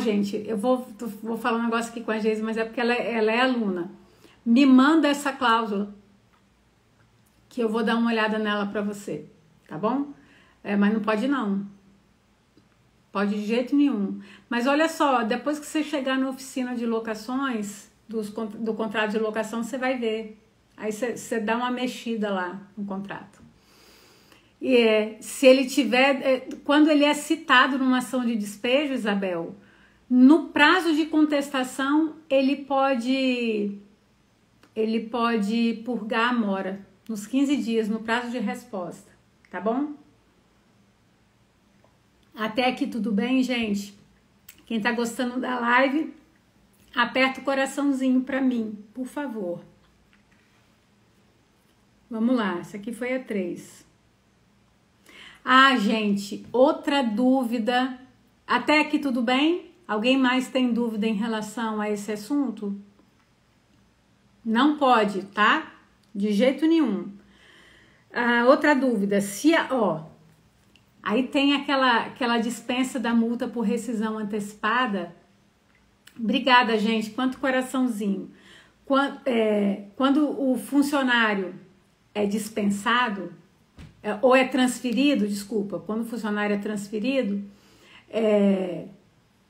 gente, eu vou falar um negócio aqui com a Geise, mas é porque ela é aluna. Me manda essa cláusula que eu vou dar uma olhada nela para você, tá bom? Mas não pode não. Pode de jeito nenhum. Mas olha só, depois que você chegar na oficina de locações, do contrato de locação, você vai ver. Aí você dá uma mexida lá no contrato. E se ele tiver, quando ele é citado numa ação de despejo, Isabel, no prazo de contestação, ele pode purgar a mora nos 15 dias, no prazo de resposta, tá bom? Até aqui tudo bem, gente? Quem tá gostando da live, aperta o coraçãozinho pra mim, por favor. Vamos lá, essa aqui foi a 3. Ah, gente, outra dúvida. Até aqui tudo bem? Alguém mais tem dúvida em relação a esse assunto? Não pode, tá? De jeito nenhum. Outra dúvida, aí tem aquela dispensa da multa por rescisão antecipada. Obrigada, gente. Quanto coraçãozinho. Quando o funcionário é dispensado, ou é transferido, desculpa, quando o funcionário é transferido,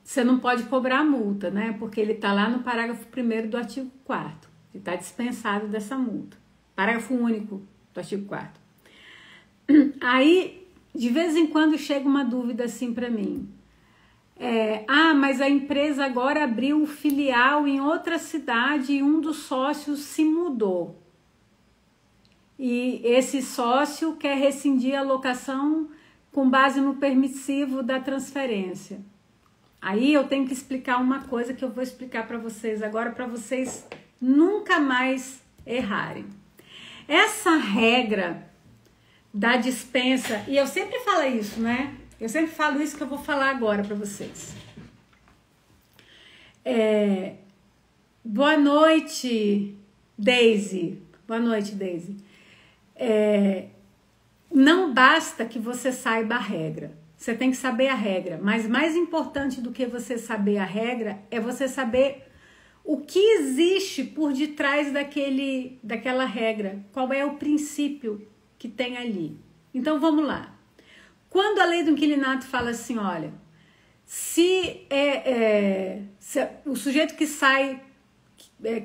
você não pode cobrar a multa, né? Porque ele está lá no parágrafo 1º do artigo 4º. Ele está dispensado dessa multa. Parágrafo único do artigo 4º. Aí, de vez em quando, chega uma dúvida assim para mim. Mas a empresa agora abriu filial em outra cidade e um dos sócios se mudou. E esse sócio quer rescindir a locação com base no permissivo da transferência. Aí eu tenho que explicar uma coisa que eu vou explicar para vocês agora, para vocês nunca mais errarem. Essa regra da dispensa, e eu sempre falo isso, né? Eu sempre falo isso que eu vou falar agora para vocês. Boa noite, Daisy. Boa noite, Daisy. Não basta que você saiba a regra. Você tem que saber a regra. Mas mais importante do que você saber a regra é você saber o que existe por detrás daquela regra. Qual é o princípio que tem ali. Então vamos lá. Quando a lei do inquilinato fala assim, olha, se o sujeito que sai,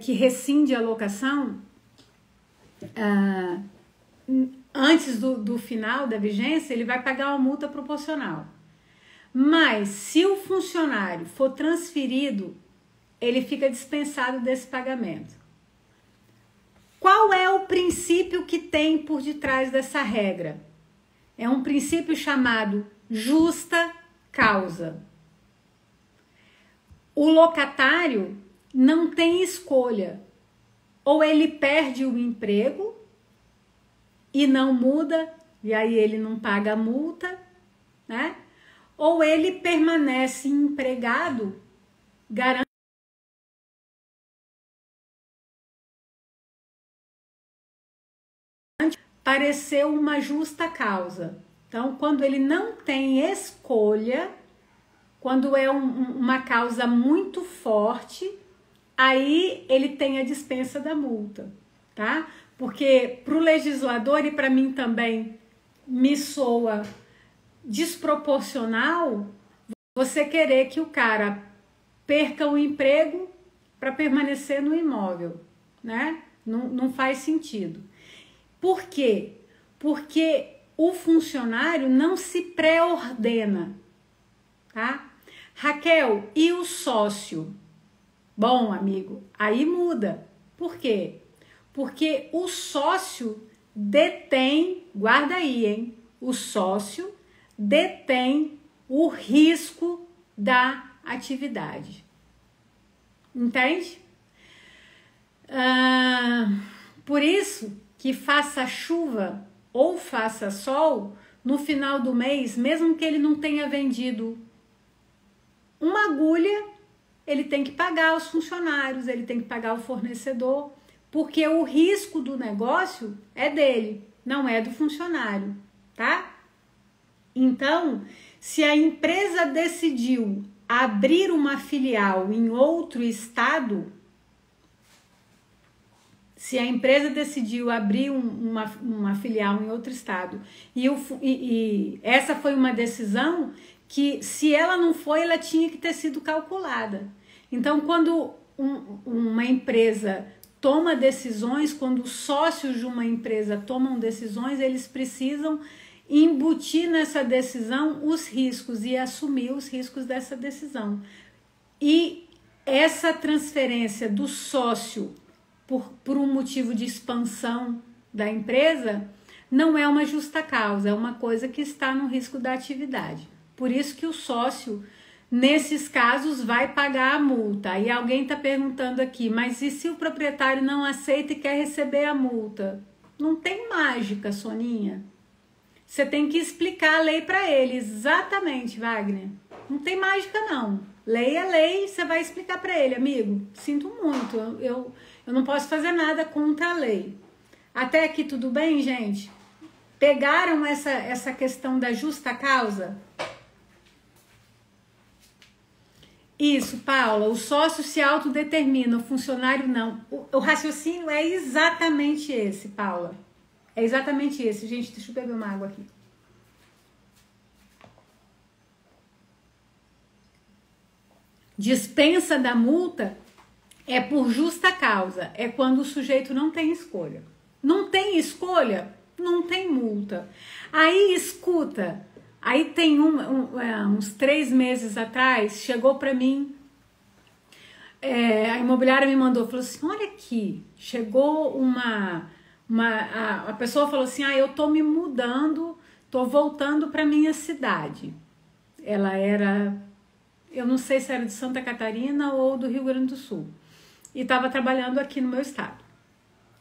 que rescinde a locação, antes do final da vigência, ele vai pagar uma multa proporcional. Mas se o funcionário for transferido, ele fica dispensado desse pagamento. Qual é o princípio que tem por detrás dessa regra? É um princípio chamado justa causa. O locatário não tem escolha. Ou ele perde o emprego e não muda, e aí ele não paga a multa, né? Ou ele permanece empregado, garante pareceu uma justa causa. Então, quando ele não tem escolha, quando é uma causa muito forte, aí ele tem a dispensa da multa, tá? Porque para o legislador e para mim também me soa desproporcional você querer que o cara perca o emprego para permanecer no imóvel, né? Não faz sentido. Por quê? Porque o funcionário não se pré-ordena, tá? Raquel, e o sócio? Bom, amigo, aí muda. Por quê? Porque o sócio detém, guarda aí, hein? O sócio detém o risco da atividade. Entende? Por isso que faça chuva ou faça sol, no final do mês, mesmo que ele não tenha vendido uma agulha, ele tem que pagar os funcionários, ele tem que pagar o fornecedor, porque o risco do negócio é dele, não é do funcionário, tá? Então, se a empresa decidiu abrir uma filial em outro estado, se a empresa decidiu abrir uma filial em outro estado e essa foi uma decisão que, se ela não foi, ela tinha que ter sido calculada. Então, quando uma empresa toma decisões, quando os sócios de uma empresa tomam decisões, eles precisam embutir nessa decisão os riscos e assumir os riscos dessa decisão. E essa transferência do sócio por um motivo de expansão da empresa não é uma justa causa, é uma coisa que está no risco da atividade. Por isso que o sócio, nesses casos, vai pagar a multa. Aí alguém está perguntando aqui, mas e se o proprietário não aceita e quer receber a multa? Não tem mágica, Soninha. Você tem que explicar a lei para ele. Exatamente, Wagner. Não tem mágica, não. Lei é lei, você vai explicar para ele, amigo. Sinto muito, eu não posso fazer nada contra a lei. Até aqui tudo bem, gente? Pegaram essa questão da justa causa? Isso, Paula, o sócio se autodetermina, o funcionário não. O raciocínio é exatamente esse, Paula. É exatamente esse. Gente, deixa eu beber uma água aqui. Dispensa da multa é por justa causa. É quando o sujeito não tem escolha. Não tem escolha, não tem multa. Aí, escuta... Aí tem uns 3 meses atrás, chegou para mim, a imobiliária me mandou, falou assim, olha aqui, chegou a pessoa falou assim, eu tô me mudando, tô voltando para minha cidade. Ela era, eu não sei se era de Santa Catarina ou do Rio Grande do Sul, e estava trabalhando aqui no meu estado.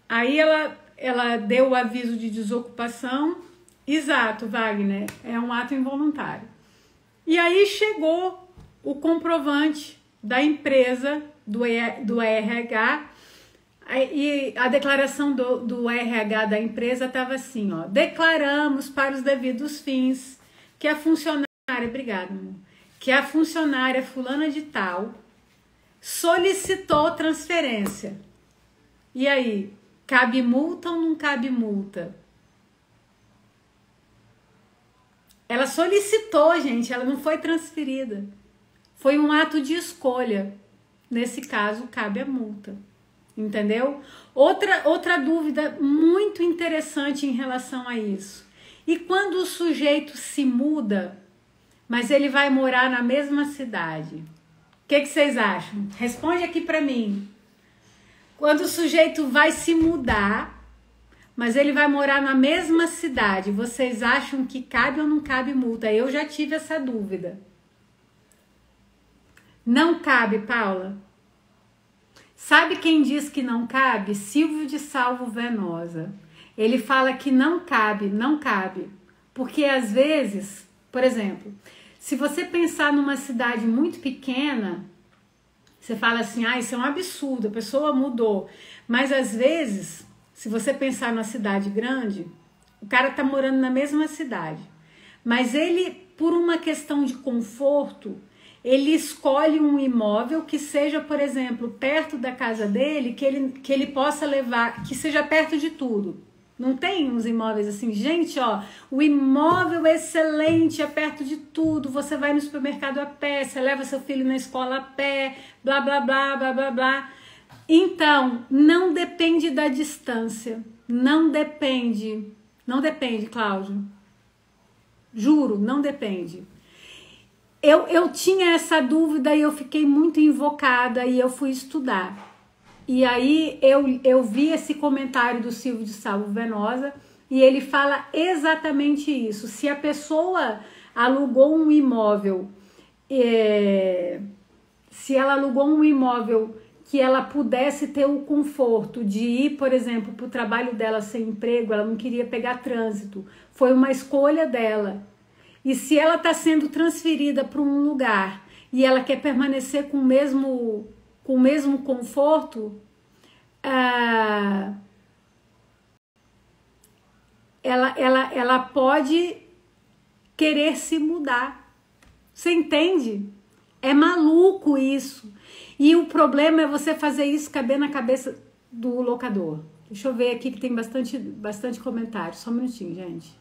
Aí ela deu o aviso de desocupação. Exato, Wagner, é um ato involuntário. E aí chegou o comprovante da empresa, do RH, e a declaração do RH da empresa estava assim, ó, declaramos para os devidos fins que a funcionária, obrigada, amor, que a funcionária fulana de tal solicitou transferência. E aí, cabe multa ou não cabe multa? Ela solicitou, gente, ela não foi transferida. Foi um ato de escolha. Nesse caso, cabe a multa. Entendeu? Outra dúvida muito interessante em relação a isso. E quando o sujeito se muda, mas ele vai morar na mesma cidade? O que vocês acham? Responde aqui para mim. Quando o sujeito vai se mudar, mas ele vai morar na mesma cidade, vocês acham que cabe ou não cabe multa? Eu já tive essa dúvida. Não cabe, Paula. Sabe quem diz que não cabe? Silvio de Salvo Venosa. Ele fala que não cabe. Porque às vezes, por exemplo, se você pensar numa cidade muito pequena, você fala assim, isso é um absurdo, a pessoa mudou. Mas às vezes... Se você pensar numa cidade grande, o cara tá morando na mesma cidade, mas ele, por uma questão de conforto, ele escolhe um imóvel que seja, por exemplo, perto da casa dele, que ele possa levar, que seja perto de tudo. Não tem uns imóveis assim, gente, ó, o imóvel é excelente, é perto de tudo, você vai no supermercado a pé, você leva seu filho na escola a pé, blá, blá, blá, blá, blá, blá. Então, não depende da distância, não depende, Cláudio, juro, não depende. Eu tinha essa dúvida e eu fiquei muito invocada e eu fui estudar. E aí eu vi esse comentário do Silvio de Salvo Venosa e ele fala exatamente isso. Se a pessoa alugou um imóvel, que ela pudesse ter o conforto de ir, por exemplo, para o trabalho dela sem emprego, ela não queria pegar trânsito, foi uma escolha dela. E se ela está sendo transferida para um lugar e ela quer permanecer com o mesmo conforto, ela pode querer se mudar. Você entende? É maluco isso. E o problema é você fazer isso caber na cabeça do locador. Deixa eu ver aqui que tem bastante comentário. Só um minutinho, gente.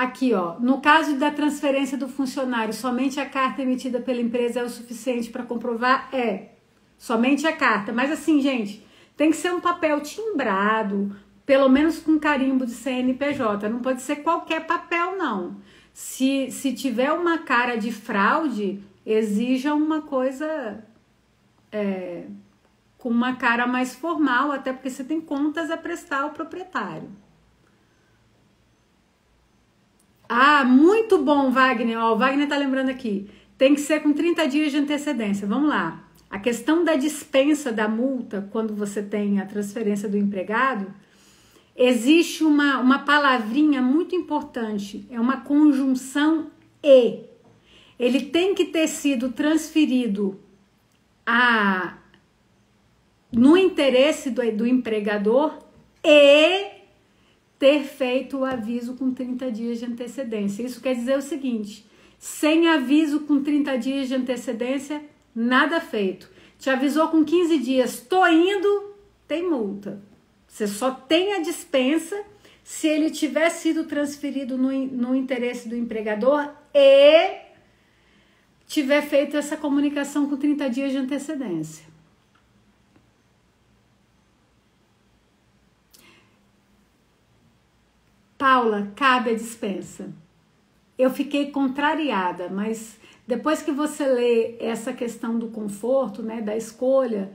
Aqui, ó, no caso da transferência do funcionário, somente a carta emitida pela empresa é o suficiente para comprovar? É, somente a carta. Mas assim, gente, tem que ser um papel timbrado, pelo menos com carimbo de CNPJ. Não pode ser qualquer papel, não. Se tiver uma cara de fraude, exija uma coisa com uma cara mais formal, até porque você tem contas a prestar ao proprietário. Ah, muito bom, Wagner. Ó, o Wagner tá lembrando aqui. Tem que ser com 30 dias de antecedência. Vamos lá. A questão da dispensa da multa, quando você tem a transferência do empregado, existe uma palavrinha muito importante. É uma conjunção e. Ele tem que ter sido transferido no interesse do empregador e ter feito o aviso com 30 dias de antecedência. Isso quer dizer o seguinte: sem aviso com 30 dias de antecedência, nada feito. Te avisou com 15 dias, tô indo, tem multa. Você só tem a dispensa se ele tiver sido transferido no interesse do empregador e tiver feito essa comunicação com 30 dias de antecedência. Paula, cabe a dispensa. Eu fiquei contrariada, mas depois que você lê essa questão do conforto, né, da escolha,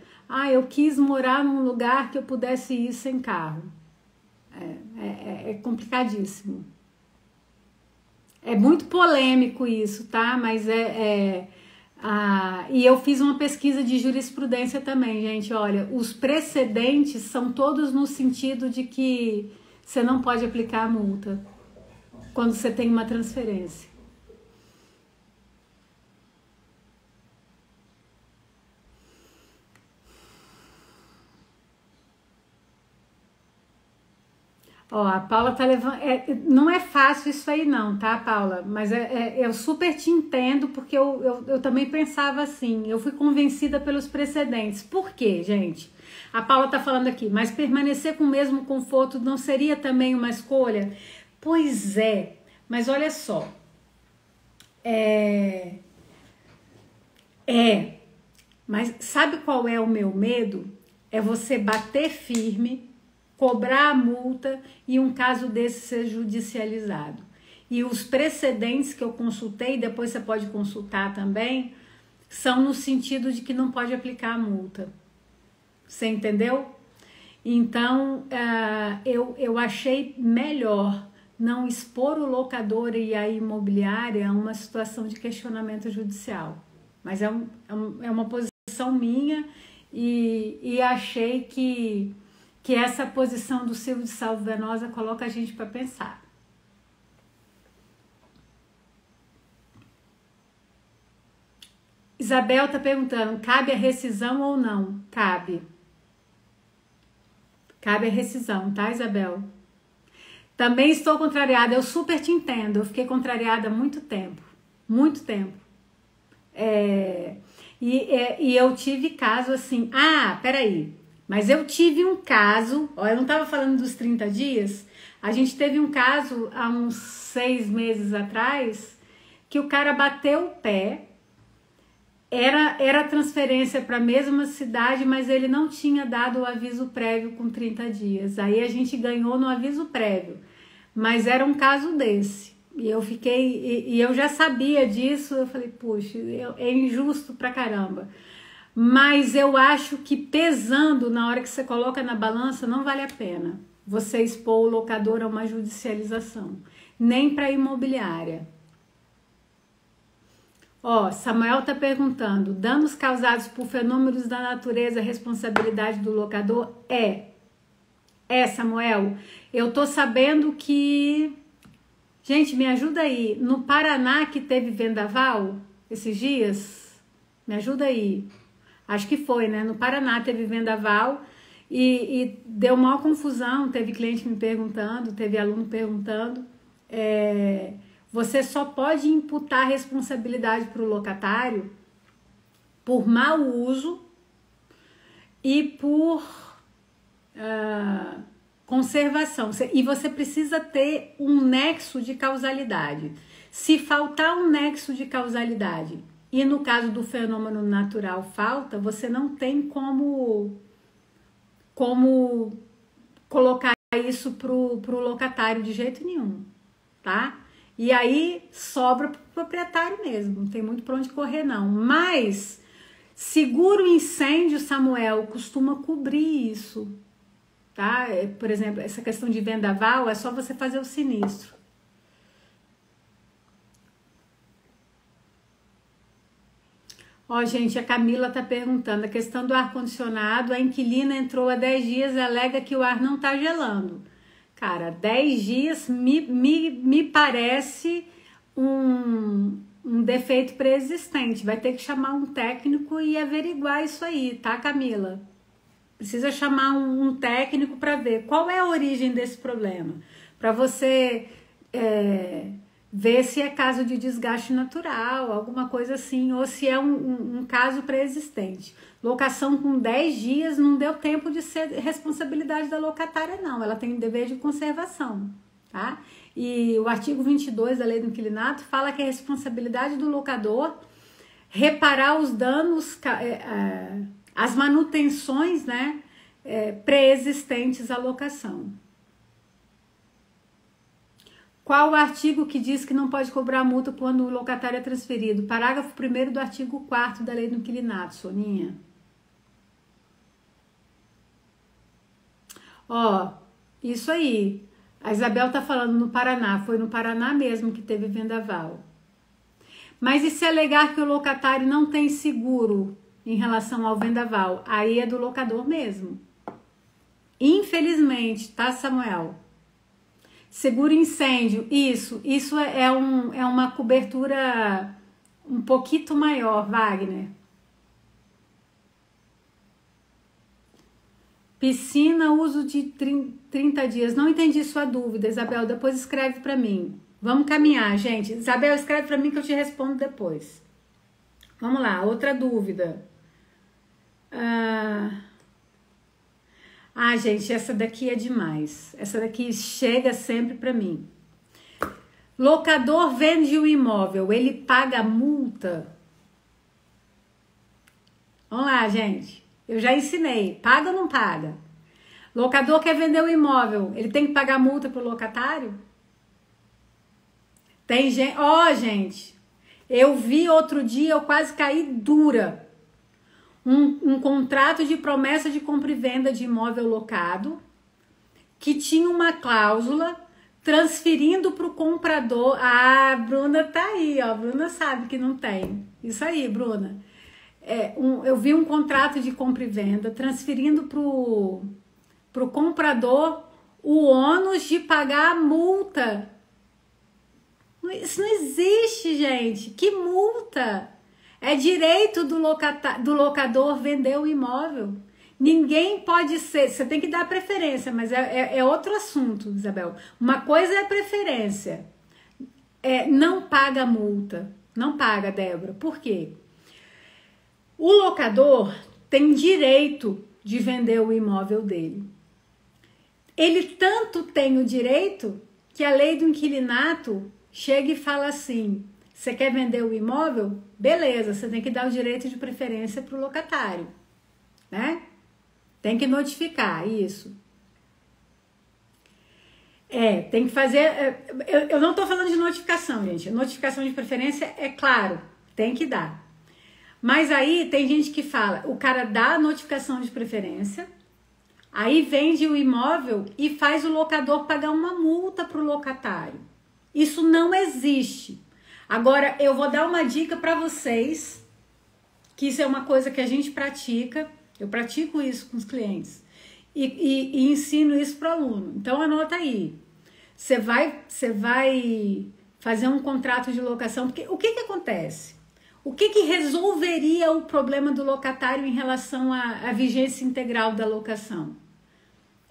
eu quis morar num lugar que eu pudesse ir sem carro. É complicadíssimo. É muito polêmico isso, tá? Mas e eu fiz uma pesquisa de jurisprudência também, gente. Olha, os precedentes são todos no sentido de que você não pode aplicar a multa quando você tem uma transferência. Ó, a Paula tá levando... não é fácil isso aí não, tá, Paula? Mas eu super te entendo, porque eu também pensava assim. Eu fui convencida pelos precedentes. Por quê, gente? A Paula tá falando aqui, mas permanecer com o mesmo conforto não seria também uma escolha? Pois é, mas olha só. Mas sabe qual é o meu medo? É você bater firme, cobrar a multa e um caso desse ser judicializado. E os precedentes que eu consultei, depois você pode consultar também, são no sentido de que não pode aplicar a multa. Você entendeu? Então, eu achei melhor não expor o locador e a imobiliária a uma situação de questionamento judicial. Mas é uma posição minha e achei que essa posição do Silvio de Salvo Venosa coloca a gente para pensar. Isabel está perguntando, cabe a rescisão ou não? Cabe. Cabe a rescisão, tá, Isabel? Também estou contrariada, eu super te entendo, eu fiquei contrariada há muito tempo. Muito tempo. E eu tive caso assim, peraí, mas eu tive um caso, eu não estava falando dos 30 dias, a gente teve um caso há uns 6 meses atrás, que o cara bateu o pé, era transferência para a mesma cidade, mas ele não tinha dado o aviso prévio com 30 dias. Aí a gente ganhou no aviso prévio, mas era um caso desse. E eu fiquei, e eu já sabia disso, eu falei, puxa, é injusto pra caramba. Mas eu acho que pesando na hora que você coloca na balança, não vale a pena você expor o locador a uma judicialização, nem para imobiliária. Samuel tá perguntando, danos causados por fenômenos da natureza, responsabilidade do locador? Samuel, eu tô sabendo que... Gente, me ajuda aí, no Paraná que teve vendaval esses dias, me ajuda aí. Acho que foi, né? No Paraná teve vendaval e deu maior confusão, teve cliente me perguntando, teve aluno perguntando. Você só pode imputar responsabilidade para o locatário por mau uso e por conservação. E você precisa ter um nexo de causalidade. Se faltar um nexo de causalidade, e no caso do fenômeno natural falta, você não tem como colocar isso pro locatário de jeito nenhum, tá? E aí sobra pro proprietário mesmo, não tem muito pra onde correr não. Mas seguro incêndio, Samuel, costuma cobrir isso, tá? Por exemplo, essa questão de vendaval é só você fazer o sinistro. Ó, gente, a Camila tá perguntando, a questão do ar-condicionado, a inquilina entrou há 10 dias e alega que o ar não tá gelando. Cara, 10 dias me parece um defeito pré-existente. Vai ter que chamar um técnico e averiguar isso aí, tá, Camila? Precisa chamar um técnico para ver qual é a origem desse problema. Para você ver se é caso de desgaste natural, alguma coisa assim, ou se é um caso pré-existente. Locação com 10 dias não deu tempo de ser responsabilidade da locatária, não. Ela tem dever de conservação, tá? E o artigo 22 da Lei do Inquilinato fala que é responsabilidade do locador reparar os danos, as manutenções, né, pré-existentes à locação. Qual o artigo que diz que não pode cobrar multa quando o locatário é transferido? Parágrafo 1º do artigo 4º da Lei do Inquilinato, Soninha. Ó, isso aí. A Isabel tá falando no Paraná. Foi no Paraná mesmo que teve vendaval. Mas e se alegar que o locatário não tem seguro em relação ao vendaval? Aí é do locador mesmo. Infelizmente, tá, Samuel? Seguro incêndio, isso é uma cobertura um pouquinho maior, Wagner. Piscina, uso de 30 dias. Não entendi sua dúvida, Isabel, depois escreve para mim. Vamos caminhar, gente. Isabel, escreve para mim que eu te respondo depois. Vamos lá, outra dúvida. Gente, essa daqui é demais. Essa daqui chega sempre para mim. Locador vende o imóvel, ele paga multa? Vamos lá, gente. Eu já ensinei. Paga ou não paga? Locador quer vender o imóvel, ele tem que pagar multa pro locatário? Tem gente... gente, eu vi outro dia, eu quase caí dura. Um contrato de promessa de compra e venda de imóvel locado que tinha uma cláusula transferindo para o comprador. A Bruna tá aí, ó. A Bruna sabe que não tem. Isso aí, Bruna. Eu vi um contrato de compra e venda transferindo pro comprador o ônus de pagar a multa. Isso não existe, gente. Que multa? É direito do locador vender o imóvel. Ninguém pode ser... Você tem que dar preferência, mas é outro assunto, Isabel. Uma coisa é preferência. Não paga multa. Não paga, Débora. Por quê? O locador tem direito de vender o imóvel dele. Ele tanto tem o direito que a Lei do Inquilinato chega e fala assim... Você quer vender o imóvel? Beleza, você tem que dar o direito de preferência para o locatário, né? Tem que notificar isso. Tem que fazer... Eu não estou falando de notificação, gente. Notificação de preferência, é claro, tem que dar. Mas aí tem gente que fala, o cara dá a notificação de preferência, aí vende o imóvel e faz o locador pagar uma multa para o locatário. Isso não existe. Agora, eu vou dar uma dica para vocês, que isso é uma coisa que a gente pratica, eu pratico isso com os clientes, e ensino isso para o aluno. Então, anota aí. Você vai fazer um contrato de locação, porque o que acontece? O que resolveria o problema do locatário em relação à vigência integral da locação?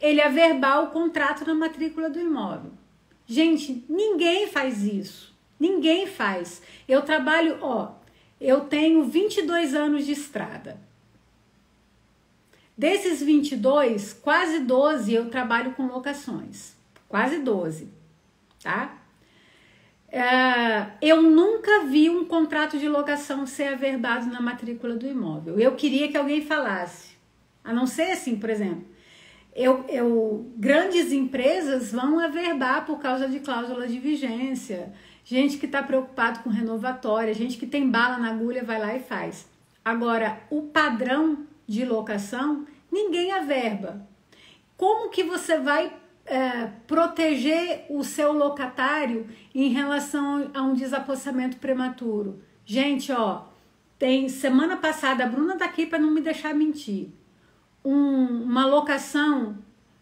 Ele averbar o contrato na matrícula do imóvel. Gente, ninguém faz isso. Ninguém faz. Eu trabalho, eu tenho 22 anos de estrada. Desses 22, quase 12 eu trabalho com locações. Quase 12, tá? Eu nunca vi um contrato de locação ser averbado na matrícula do imóvel. Eu queria que alguém falasse. A não ser assim, por exemplo, grandes empresas vão averbar por causa de cláusula de vigência. Gente que está preocupado com renovatória, gente que tem bala na agulha vai lá e faz. Agora, o padrão de locação, ninguém averba. Como que você vai proteger o seu locatário em relação a um desapossamento prematuro? Gente, ó, tem semana passada, a Bruna tá aqui para não me deixar mentir, uma locação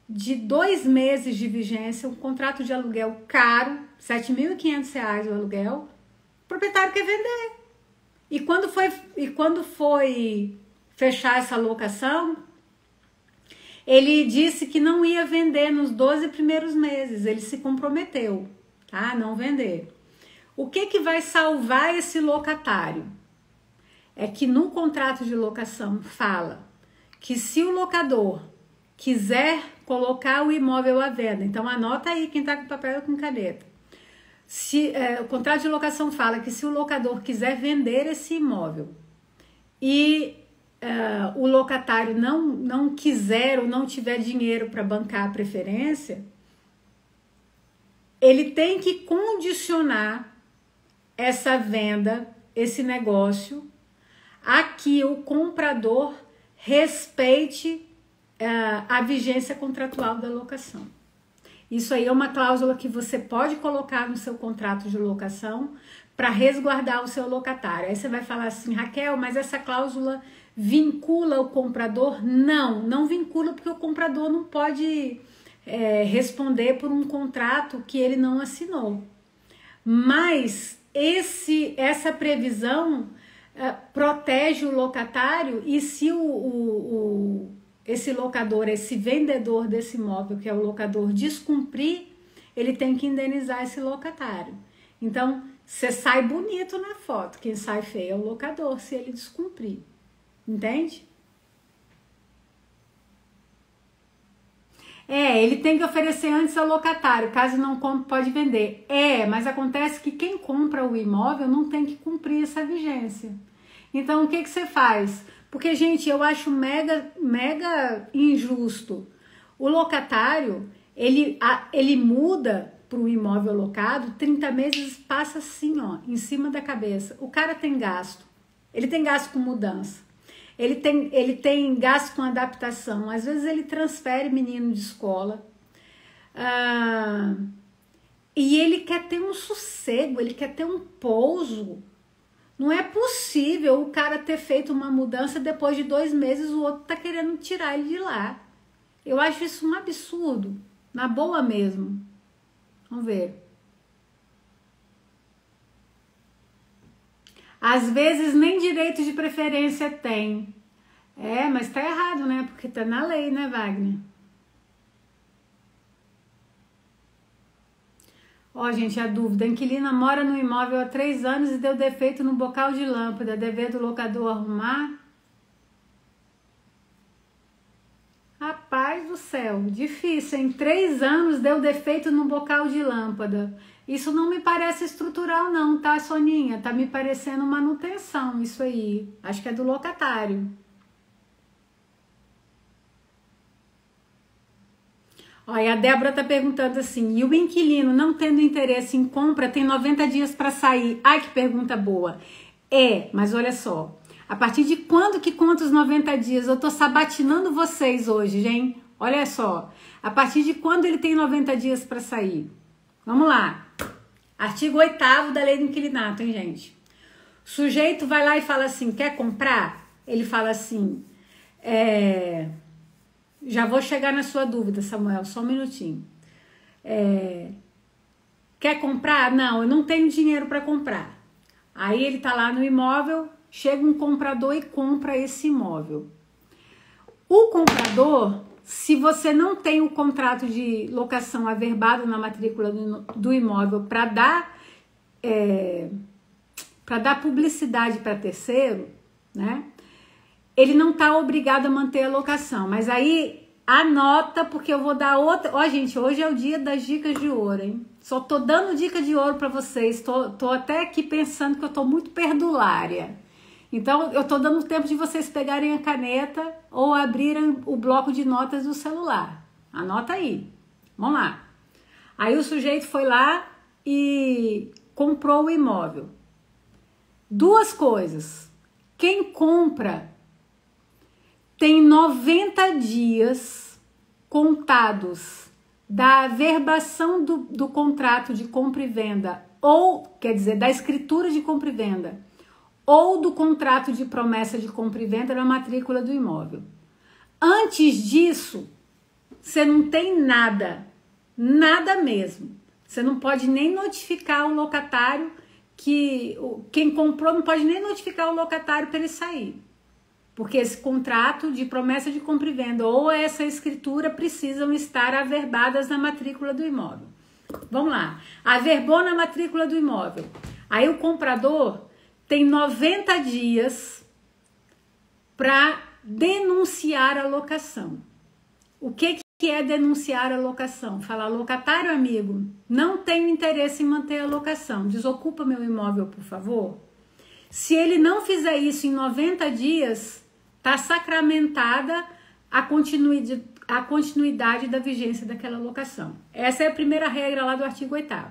de 2 meses de vigência, um contrato de aluguel caro, R$ 7.500 o aluguel, o proprietário quer vender. E quando foi fechar essa locação, ele disse que não ia vender nos 12 primeiros meses, ele se comprometeu, tá? Não vender. O que vai salvar esse locatário? É que no contrato de locação fala que se o locador quiser colocar o imóvel à venda, então anota aí quem tá com papel e com caneta. O contrato de locação fala que se o locador quiser vender esse imóvel e o locatário não quiser ou não tiver dinheiro para bancar a preferência, ele tem que condicionar essa venda, esse negócio, a que o comprador respeite a vigência contratual da locação. Isso aí é uma cláusula que você pode colocar no seu contrato de locação para resguardar o seu locatário. Aí você vai falar assim, Raquel, mas essa cláusula vincula o comprador? Não vincula, porque o comprador não pode responder por um contrato que ele não assinou. Mas essa previsão protege o locatário, e se esse locador, esse vendedor desse imóvel, que é o locador, descumprir, ele tem que indenizar esse locatário. Então, você sai bonito na foto, quem sai feio é o locador, se ele descumprir. Entende? Ele tem que oferecer antes ao locatário, caso não compre, pode vender. Mas acontece que quem compra o imóvel não tem que cumprir essa vigência. Então, o que você faz? Porque, gente, eu acho mega injusto. O locatário, ele muda para o imóvel locado, 30 meses passa assim, ó, em cima da cabeça. O cara tem gasto. Ele tem gasto com mudança. Ele tem gasto com adaptação. Às vezes ele transfere menino de escola. E ele quer ter um sossego, ele quer ter um pouso. Não é possível o cara ter feito uma mudança, depois de 2 meses o outro tá querendo tirar ele de lá. Eu acho isso um absurdo. Na boa mesmo. Vamos ver. Às vezes nem direito de preferência tem. Mas tá errado, né? Porque tá na lei, né, Wagner? Ó, gente, a dúvida. A inquilina mora no imóvel há 3 anos e deu defeito no bocal de lâmpada. Dever do locador arrumar? Rapaz do céu, difícil, em 3 anos deu defeito no bocal de lâmpada. Isso não me parece estrutural não, tá, Soninha? Tá me parecendo manutenção isso aí. Acho que é do locatário. Olha, a Débora tá perguntando assim, e o inquilino não tendo interesse em compra tem 90 dias para sair? Ai, que pergunta boa. Mas olha só, a partir de quando que conta os 90 dias? Eu tô sabatinando vocês hoje, hein? Olha só, a partir de quando ele tem 90 dias para sair? Vamos lá. Artigo 8º da lei do inquilinato, hein, gente? O sujeito vai lá e fala assim, quer comprar? Ele fala assim, já vou chegar na sua dúvida, Samuel, só um minutinho. Quer comprar? Não, eu não tenho dinheiro para comprar. Aí ele tá lá no imóvel, chega um comprador e compra esse imóvel. O comprador, se você não tem o contrato de locação averbado na matrícula do imóvel para dar publicidade para terceiro, né? ele não está obrigado a manter a locação. Mas aí anota, porque eu vou dar outra. Ó, gente, hoje é o dia das dicas de ouro, hein? Só tô dando dica de ouro para vocês. Tô até aqui pensando que eu tô muito perdulária. Então, eu tô dando tempo de vocês pegarem a caneta ou abrirem o bloco de notas do celular. Anota aí. Vamos lá. Aí o sujeito foi lá e comprou o imóvel. Duas coisas. Quem compra tem 90 dias contados da averbação do contrato de compra e venda, ou, quer dizer, da escritura de compra e venda, ou do contrato de promessa de compra e venda na matrícula do imóvel. Antes disso, você não tem nada, nada mesmo. Você não pode nem notificar o locatário que quem comprou não pode nem notificar o locatário para ele sair. Porque esse contrato de promessa de compra e venda ou essa escritura precisam estar averbadas na matrícula do imóvel. Vamos lá. Averbou na matrícula do imóvel. Aí o comprador tem 90 dias para denunciar a locação. O que é denunciar a locação? Falar, locatário amigo, não tenho interesse em manter a locação. Desocupa meu imóvel, por favor. Se ele não fizer isso em 90 dias, está sacramentada a continuidade da vigência daquela locação. Essa é a primeira regra lá do artigo 8º.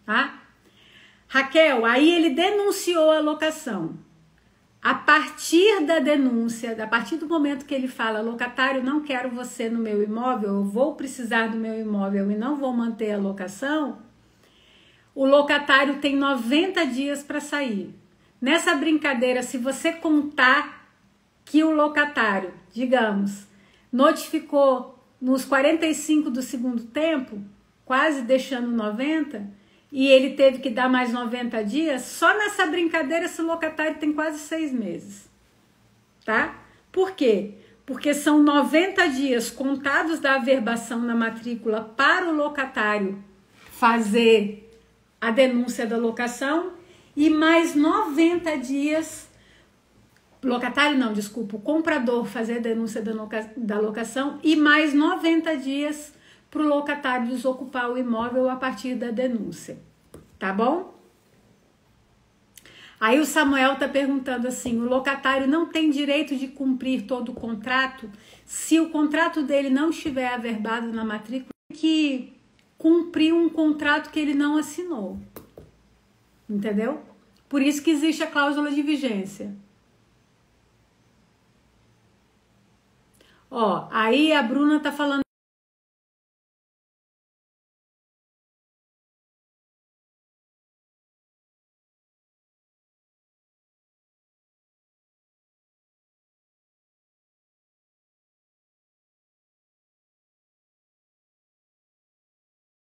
Tá? Raquel, aí ele denunciou a locação. A partir da denúncia, a partir do momento que ele fala, locatário, não quero você no meu imóvel, eu vou precisar do meu imóvel e não vou manter a locação, o locatário tem 90 dias para sair. Nessa brincadeira, se você contar que o locatário, digamos, notificou nos 45 do segundo tempo, quase deixando 90, e ele teve que dar mais 90 dias, só nessa brincadeira esse locatário tem quase 6 meses. Tá? Por quê? Porque são 90 dias contados da averbação na matrícula para o locatário fazer a denúncia da locação e mais 90 dias, locatário não, desculpa, o comprador fazer a denúncia da locação e mais 90 dias para o locatário desocupar o imóvel a partir da denúncia, tá bom? Aí o Samuel tá perguntando assim, o locatário não tem direito de cumprir todo o contrato se o contrato dele não estiver averbado na matrícula, tem que cumprir um contrato que ele não assinou, entendeu? Por isso que existe a cláusula de vigência. Ó, aí a Bruna tá falando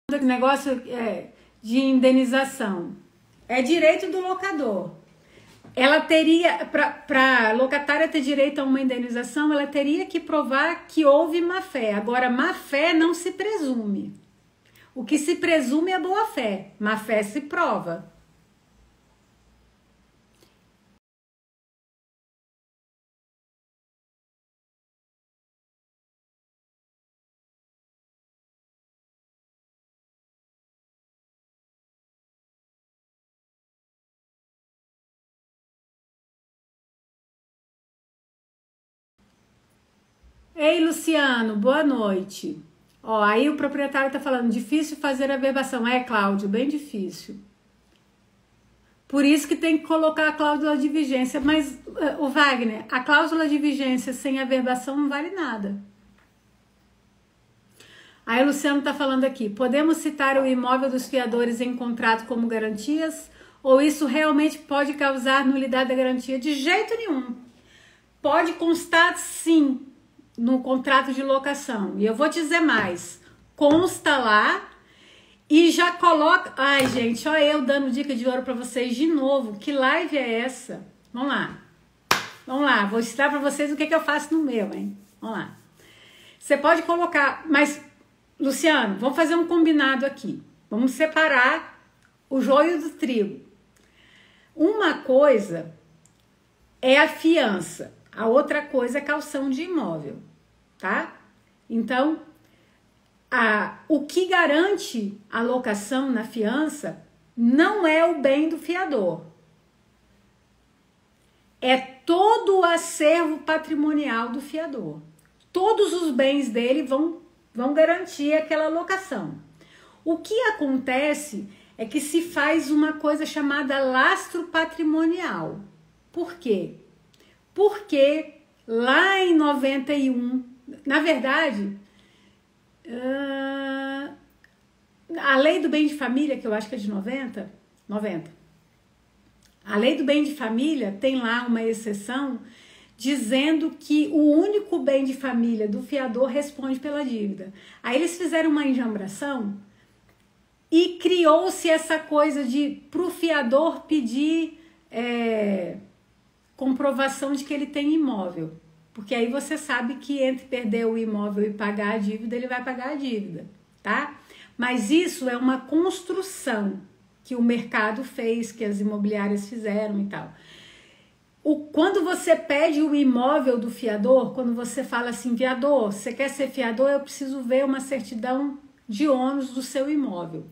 que negócio de indenização. É direito do locador. Ela teria, para a locatária ter direito a uma indenização, ela teria que provar que houve má-fé. Agora, má-fé não se presume. O que se presume é boa-fé. Má-fé se prova. Ei, Luciano, boa noite. Ó, aí o proprietário tá falando, difícil fazer a verbação. É, Cláudio, bem difícil. Por isso que tem que colocar a cláusula de vigência. Mas, o Wagner, a cláusula de vigência sem a verbação não vale nada. Aí o Luciano tá falando aqui, podemos citar o imóvel dos fiadores em contrato como garantias? Ou isso realmente pode causar nulidade da garantia? De jeito nenhum. Pode constar, sim, no contrato de locação. E eu vou te dizer mais. Consta lá e já coloca... Ai, gente, olha eu dando dica de ouro para vocês de novo. Que live é essa? Vamos lá. Vamos lá. Vou ensinar para vocês o que eu faço no meu, hein? Vamos lá. Você pode colocar... Mas, Luciano, vamos fazer um combinado aqui. Vamos separar o joio do trigo. Uma coisa é a fiança. A outra coisa é caução de imóvel, tá? Então, o que garante a locação na fiança não é o bem do fiador. É todo o acervo patrimonial do fiador. Todos os bens dele vão garantir aquela locação. O que acontece é que se faz uma coisa chamada lastro patrimonial. Por quê? Porque lá em 91, na verdade, a lei do bem de família, que eu acho que é de 90, a lei do bem de família tem lá uma exceção dizendo que o único bem de família do fiador responde pela dívida. Aí eles fizeram uma enjambração e criou-se essa coisa de pro fiador pedir comprovação de que ele tem imóvel. Porque aí você sabe que entre perder o imóvel e pagar a dívida, ele vai pagar a dívida, tá? Mas isso é uma construção que o mercado fez, que as imobiliárias fizeram e tal. Quando você pede o imóvel do fiador, quando você fala assim, fiador, você quer ser fiador, eu preciso ver uma certidão de ônus do seu imóvel.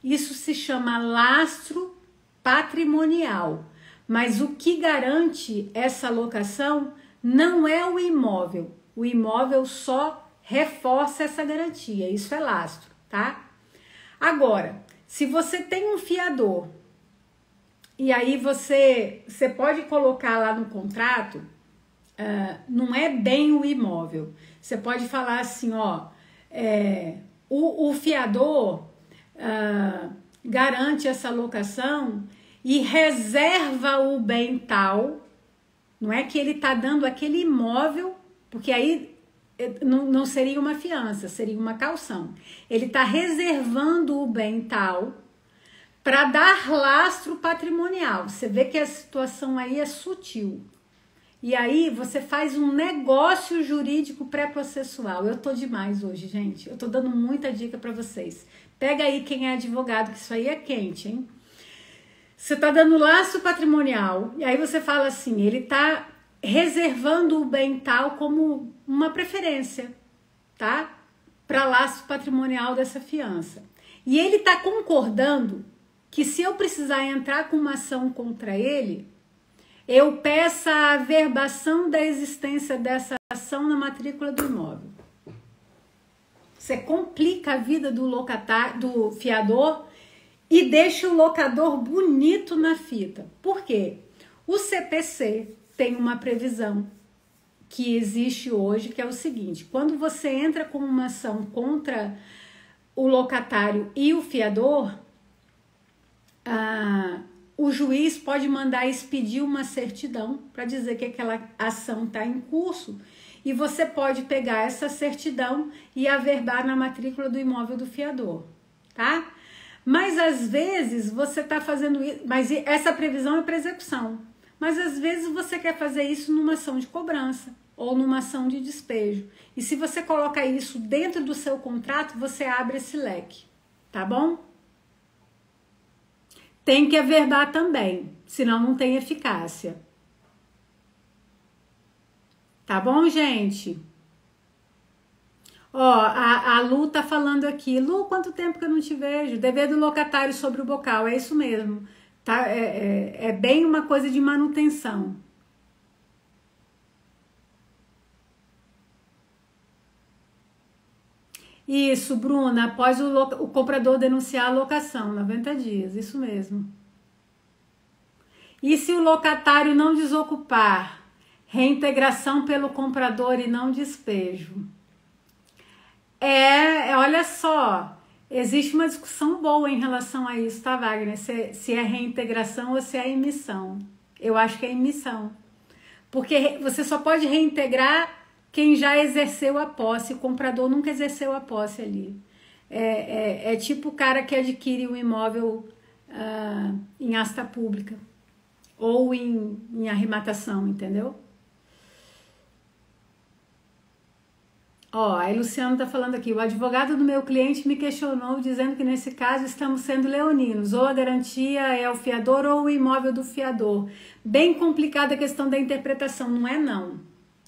Isso se chama lastro patrimonial. Mas o que garante essa locação não é o imóvel. O imóvel só reforça essa garantia. Isso é lastro, tá? Agora, se você tem um fiador e aí você pode colocar lá no contrato, não é bem o imóvel. Você pode falar assim, ó, o fiador garante essa locação e reserva o bem tal. Não é que ele está dando aquele imóvel, porque aí não seria uma fiança, seria uma caução. Ele está reservando o bem tal para dar lastro patrimonial. Você vê que a situação aí é sutil. E aí você faz um negócio jurídico pré-processual. Eu tô demais hoje, gente. Eu tô dando muita dica para vocês. Pega aí quem é advogado, que isso aí é quente, hein? Você tá dando lastro patrimonial, e aí você fala assim, ele tá reservando o bem tal como uma preferência, tá? Para lastro patrimonial dessa fiança. E ele tá concordando que se eu precisar entrar com uma ação contra ele, eu peça a averbação da existência dessa ação na matrícula do imóvel. Você complica a vida do locatário, do fiador, e deixa o locador bonito na fita. Por quê? O CPC tem uma previsão que existe hoje, que é o seguinte: quando você entra com uma ação contra o locatário e o fiador, o juiz pode mandar expedir uma certidão para dizer que aquela ação está em curso, e você pode pegar essa certidão e averbar na matrícula do imóvel do fiador, tá? Mas às vezes você está fazendo isso, mas essa previsão é para execução. Mas às vezes você quer fazer isso numa ação de cobrança ou numa ação de despejo. E se você coloca isso dentro do seu contrato, você abre esse leque, tá bom? Tem que averbar também, senão não tem eficácia. Tá bom, gente? Ó, a Lu tá falando aqui. Lu, quanto tempo que eu não te vejo? Dever do locatário sobre o bocal, é isso mesmo. Tá? É bem uma coisa de manutenção. Isso, Bruna, após o comprador denunciar a locação, 90 dias, isso mesmo. E se o locatário não desocupar, reintegração pelo comprador e não despejo. Olha só, existe uma discussão boa em relação a isso, tá, Wagner? Se é reintegração ou se é emissão. Eu acho que é emissão. Porque você só pode reintegrar quem já exerceu a posse. O comprador nunca exerceu a posse ali. É tipo o cara que adquire um imóvel em asta pública ou em arrematação, entendeu? Ó, a Luciana tá falando aqui, o advogado do meu cliente me questionou dizendo que nesse caso estamos sendo leoninos, ou a garantia é o fiador ou o imóvel do fiador. Bem complicada a questão da interpretação, não é não.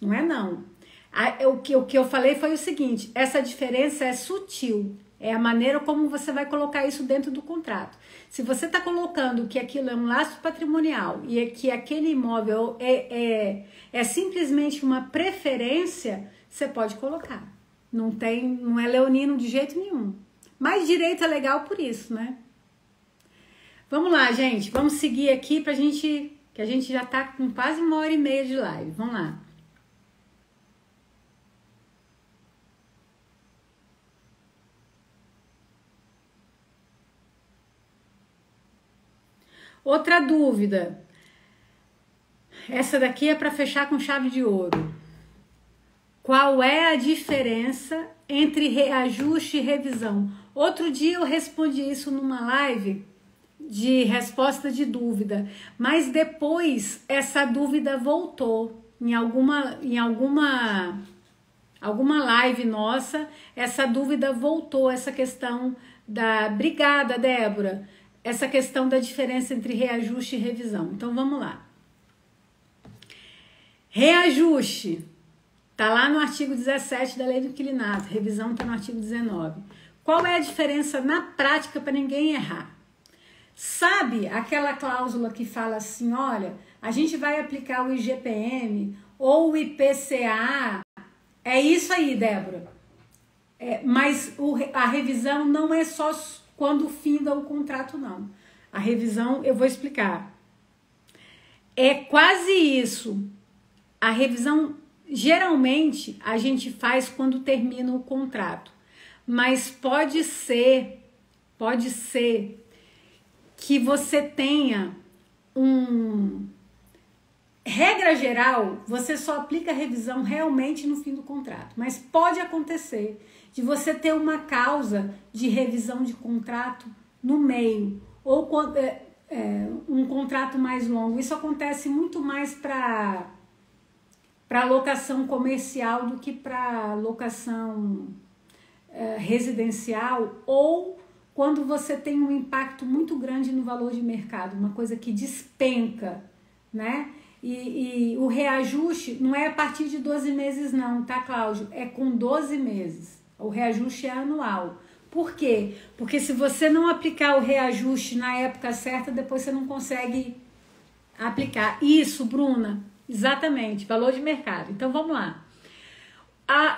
Não é não. O que eu falei foi o seguinte, essa diferença é sutil, é a maneira como você vai colocar isso dentro do contrato. Se você está colocando que aquilo é um lastro patrimonial e que aquele imóvel é simplesmente uma preferência, você pode colocar. Não é leonino de jeito nenhum. Mas direito é legal por isso, né? Vamos lá, gente. Vamos seguir aqui que a gente já tá com quase 1h30 de live. Vamos lá. Outra dúvida. Essa daqui é para fechar com chave de ouro. Qual é a diferença entre reajuste e revisão? Outro dia eu respondi isso numa live de resposta de dúvida, mas depois essa dúvida voltou em alguma live nossa, essa dúvida voltou, essa questão da... Obrigada, Débora. Essa questão da diferença entre reajuste e revisão. Então vamos lá. Reajuste tá lá no artigo 17 da Lei do Inquilinato, revisão tá no artigo 19. Qual é a diferença na prática para ninguém errar? Sabe aquela cláusula que fala assim, olha, a gente vai aplicar o IGPM ou o IPCA? É isso aí, Débora. Mas a revisão não é só quando finda o contrato, não. A revisão, eu vou explicar. É quase isso. A revisão, geralmente, a gente faz quando termina o contrato. Mas pode ser que você tenha regra geral, você só aplica a revisão realmente no fim do contrato. Mas pode acontecer de você ter uma causa de revisão de contrato no meio, ou um contrato mais longo. Isso acontece muito mais para locação comercial do que para locação residencial, ou quando você tem um impacto muito grande no valor de mercado, uma coisa que despenca, né? E o reajuste não é a partir de 12 meses não, tá, Cláudio? É com 12 meses. O reajuste é anual. Por quê? Porque se você não aplicar o reajuste na época certa, depois você não consegue aplicar. Isso, Bruna, exatamente, valor de mercado. Então, vamos lá.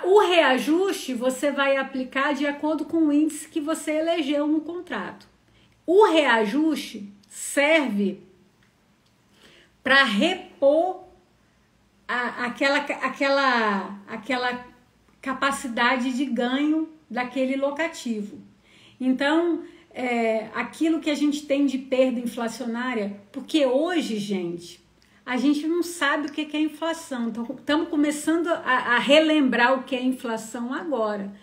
O reajuste você vai aplicar de acordo com o índice que você elegeu no contrato. O reajuste serve para repor aquela capacidade de ganho daquele locativo. Então, aquilo que a gente tem de perda inflacionária, porque hoje, gente, a gente não sabe o que é inflação. Então, estamos começando a relembrar o que é inflação agora.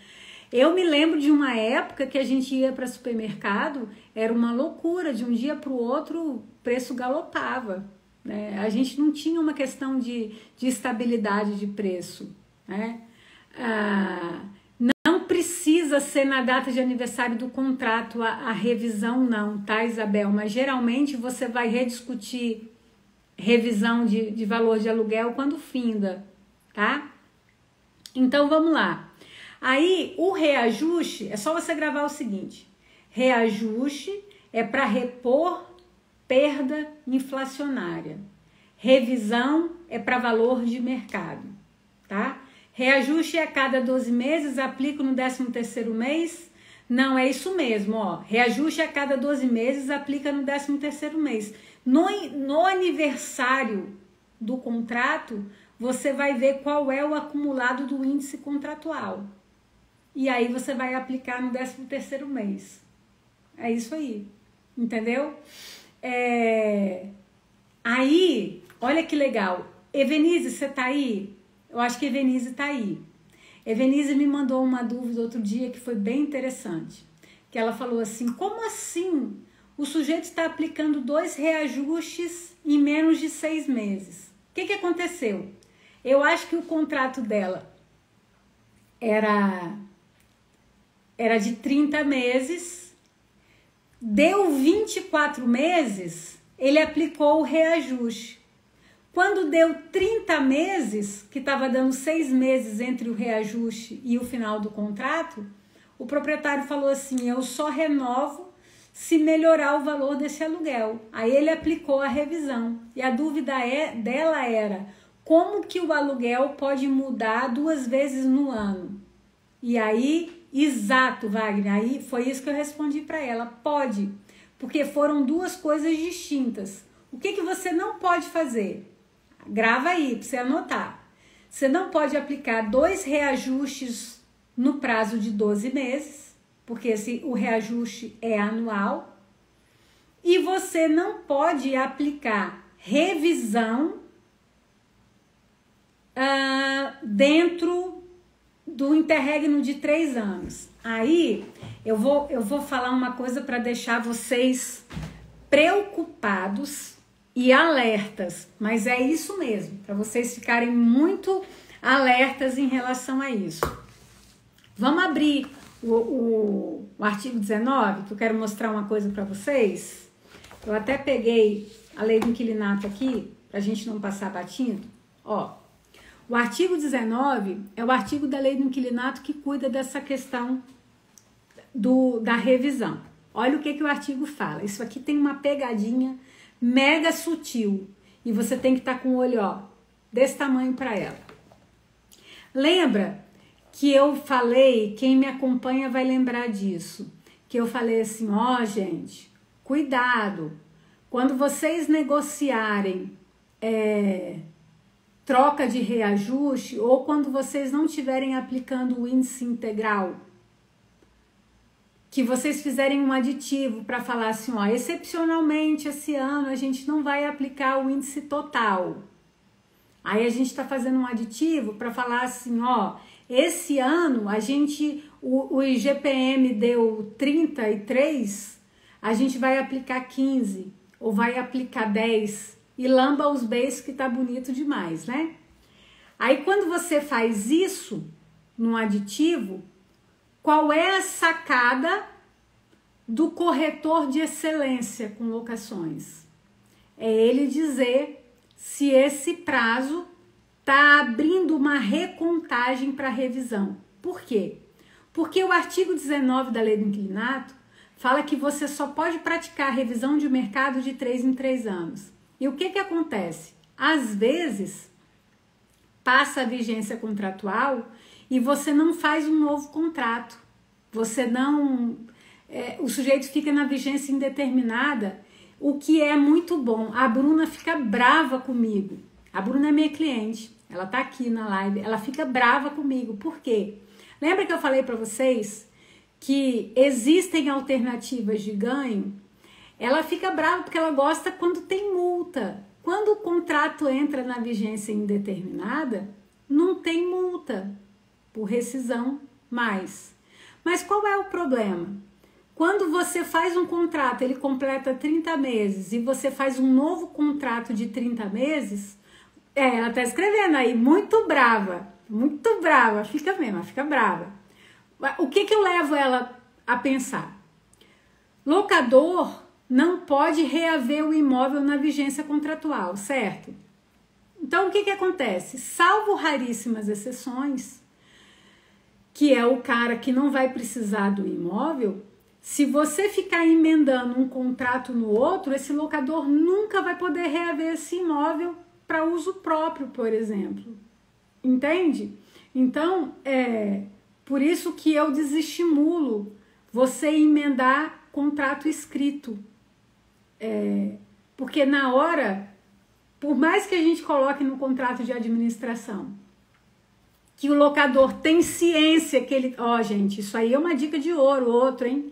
Eu me lembro de uma época que a gente ia para supermercado, era uma loucura, de um dia para o outro o preço galopava, né? A gente não tinha uma questão de estabilidade de preço, né? Não precisa ser na data de aniversário do contrato a revisão não, tá, Isabel? Mas geralmente você vai rediscutir revisão de valor de aluguel quando finda, tá? Então vamos lá. Aí o reajuste, é só você gravar o seguinte: reajuste é para repor perda inflacionária. Revisão é para valor de mercado, tá? Reajuste a cada 12 meses, aplico no 13º mês. Não, é isso mesmo, ó. Reajuste a cada 12 meses, aplica no 13º mês. No aniversário do contrato, você vai ver qual é o acumulado do índice contratual. E aí você vai aplicar no 13º mês. É isso aí, entendeu? Aí, olha que legal. Evenise, você tá aí? Eu acho que Evenise tá aí. Evenise me mandou uma dúvida outro dia que foi bem interessante. Que ela falou assim, como assim o sujeito está aplicando 2 reajustes em menos de 6 meses? O que aconteceu? Eu acho que o contrato dela era de 30 meses, deu 24 meses, ele aplicou o reajuste. Quando deu 30 meses, que estava dando 6 meses entre o reajuste e o final do contrato, o proprietário falou assim, eu só renovo se melhorar o valor desse aluguel. Aí ele aplicou a revisão. E a dúvida dela era, como que o aluguel pode mudar 2 vezes no ano? E aí, exato, Wagner, aí foi isso que eu respondi para ela, pode, porque foram 2 coisas distintas. O que você não pode fazer? Grava aí para você anotar. Você não pode aplicar 2 reajustes no prazo de 12 meses, porque o reajuste é anual. E você não pode aplicar revisão dentro do interregno de 3 anos. Aí eu vou falar uma coisa para deixar vocês preocupados e alertas, mas é isso mesmo, para vocês ficarem muito alertas em relação a isso. Vamos abrir o artigo 19, que eu quero mostrar uma coisa para vocês. Eu até peguei a lei do inquilinato aqui, para a gente não passar batido. Ó, o artigo 19 é o artigo da lei do inquilinato que cuida dessa questão da revisão. Olha o que o artigo fala. Isso aqui tem uma pegadinha mega sutil e você tem que estar com o olho, ó, desse tamanho para ela. Lembra que eu falei, quem me acompanha vai lembrar disso, que eu falei assim, ó, gente, cuidado, quando vocês negociarem troca de reajuste ou quando vocês não estiverem aplicando o índice integral, que vocês fizerem um aditivo para falar assim, ó, excepcionalmente esse ano a gente não vai aplicar o índice total. Aí a gente está fazendo um aditivo para falar assim, ó, esse ano a gente, o IGPM deu 33, a gente vai aplicar 15 ou vai aplicar 10 e lamba os beijos que tá bonito demais, né? Aí quando você faz isso num aditivo, qual é a sacada do corretor de excelência com locações? É ele dizer se esse prazo está abrindo uma recontagem para revisão. Por quê? Porque o artigo 19 da Lei do Inquilinato fala que você só pode praticar a revisão de mercado de 3 em 3 anos. E o que acontece? Às vezes, passa a vigência contratual e você não faz um novo contrato. Você não... o sujeito fica na vigência indeterminada, o que é muito bom. A Bruna fica brava comigo. A Bruna é minha cliente. Ela tá aqui na live. Ela fica brava comigo. Por quê? Lembra que eu falei para vocês que existem alternativas de ganho? Ela fica brava porque ela gosta quando tem multa. Quando o contrato entra na vigência indeterminada, não tem multa por rescisão mais. Mas qual é o problema? Quando você faz um contrato, ele completa 30 meses e você faz um novo contrato de 30 meses, ela tá escrevendo aí, muito brava, fica mesmo, ela fica brava. O que eu levo ela a pensar? Locador não pode reaver o imóvel na vigência contratual, certo? Então, o que acontece? Salvo raríssimas exceções, que é o cara que não vai precisar do imóvel, se você ficar emendando um contrato no outro, esse locador nunca vai poder reaver esse imóvel para uso próprio, por exemplo. Entende? Então, por isso que eu desestimulo você emendar contrato escrito. Porque na hora, por mais que a gente coloque no contrato de administração, que o locador tem ciência que ele... Ó, gente, isso aí é uma dica de ouro, outro, hein?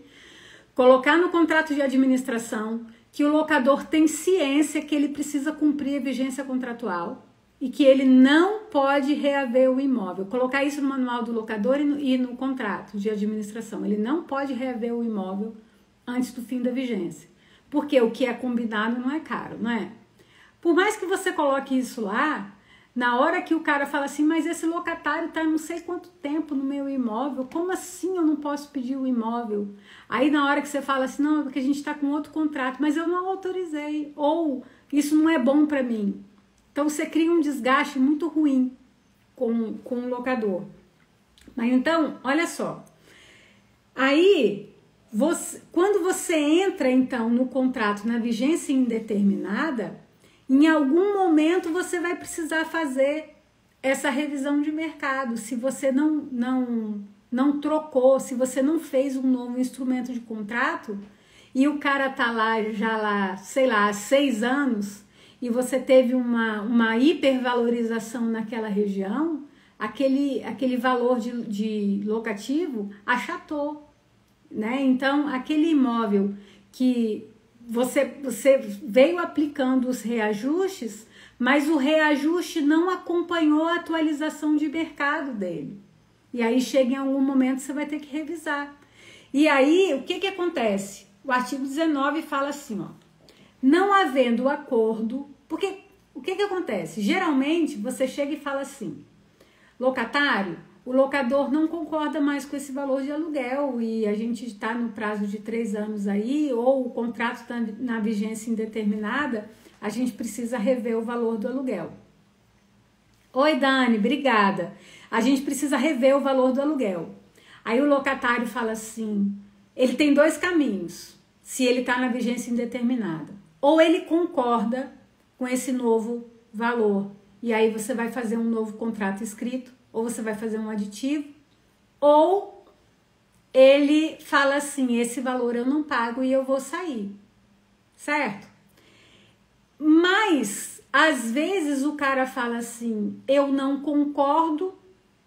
Colocar no contrato de administração que o locador tem ciência que ele precisa cumprir a vigência contratual e que ele não pode reaver o imóvel. Colocar isso no manual do locador e no contrato de administração. Ele não pode reaver o imóvel antes do fim da vigência. Porque o que é combinado não é caro, não é? Por mais que você coloque isso lá, na hora que o cara fala assim, mas esse locatário tá não sei quanto tempo no meu imóvel, como assim eu não posso pedir o imóvel? Aí na hora que você fala assim, não, é porque a gente tá com outro contrato, mas eu não autorizei, ou isso não é bom para mim. Então você cria um desgaste muito ruim com o locador. Mas então, olha só. Aí, quando você entra então no contrato na vigência indeterminada, em algum momento você vai precisar fazer essa revisão de mercado. Se você não trocou, se você não fez um novo instrumento de contrato e o cara tá lá, sei lá, há 6 anos e você teve uma hipervalorização naquela região, aquele valor de locativo achatou, né? Então, aquele imóvel que você veio aplicando os reajustes, mas o reajuste não acompanhou a atualização de mercado dele. E aí chega em algum momento você vai ter que revisar. E aí, o que acontece? O artigo 19 fala assim, ó, não havendo acordo, porque o que acontece? Geralmente você chega e fala assim, locatário, o locador não concorda mais com esse valor de aluguel e a gente está no prazo de 3 anos aí, ou o contrato está na vigência indeterminada, a gente precisa rever o valor do aluguel. Oi, Dani, obrigada. A gente precisa rever o valor do aluguel. Aí o locatário fala assim, ele tem 2 caminhos, se ele está na vigência indeterminada. Ou ele concorda com esse novo valor, e aí você vai fazer um novo contrato escrito, ou você vai fazer um aditivo, ou ele fala assim, esse valor eu não pago e eu vou sair, certo? Mas, às vezes o cara fala assim, eu não concordo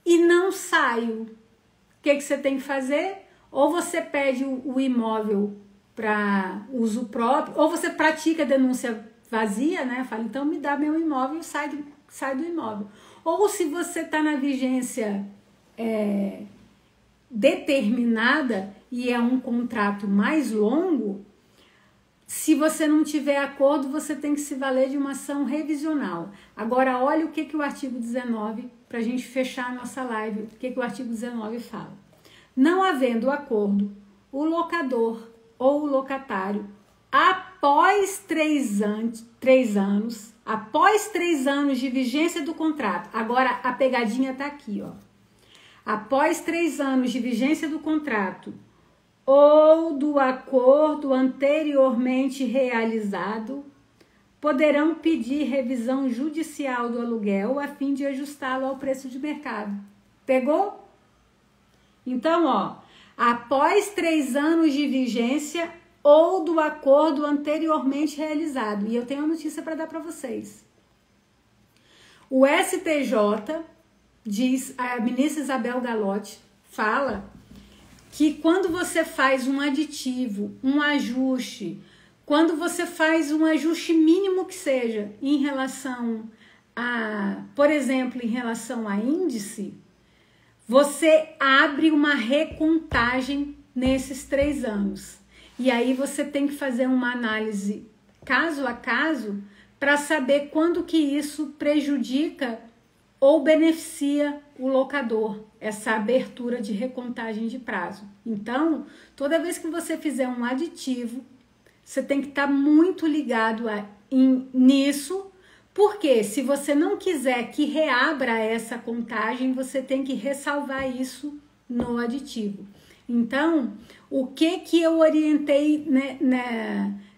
e não saio. O que você tem que fazer? Ou você pede o imóvel para uso próprio, ou você pratica a denúncia vazia, né? Fala, então me dá meu imóvel e sai do imóvel. Ou se você está na vigência determinada e é um contrato mais longo, se você não tiver acordo, você tem que se valer de uma ação revisional. Agora, olha o que o artigo 19, para a gente fechar a nossa live, o que o artigo 19 fala. Não havendo acordo, o locador ou o locatário, após 3 anos de vigência do contrato, agora a pegadinha tá aqui, ó. Após 3 anos de vigência do contrato ou do acordo anteriormente realizado, poderão pedir revisão judicial do aluguel a fim de ajustá-lo ao preço de mercado. Pegou? Então, ó, após 3 anos de vigência ou do acordo anteriormente realizado. E eu tenho uma notícia para dar para vocês. O STJ diz, a ministra Isabel Galotti fala que quando você faz um aditivo, um ajuste, quando você faz um ajuste mínimo que seja em relação a, por exemplo, em relação a índice, você abre uma recontagem nesses 3 anos. E aí você tem que fazer uma análise caso a caso para saber quando que isso prejudica ou beneficia o locador, essa abertura de recontagem de prazo. Então, toda vez que você fizer um aditivo, você tem que estar muito ligado nisso, porque se você não quiser que reabra essa contagem, você tem que ressalvar isso no aditivo. Então, o que eu orientei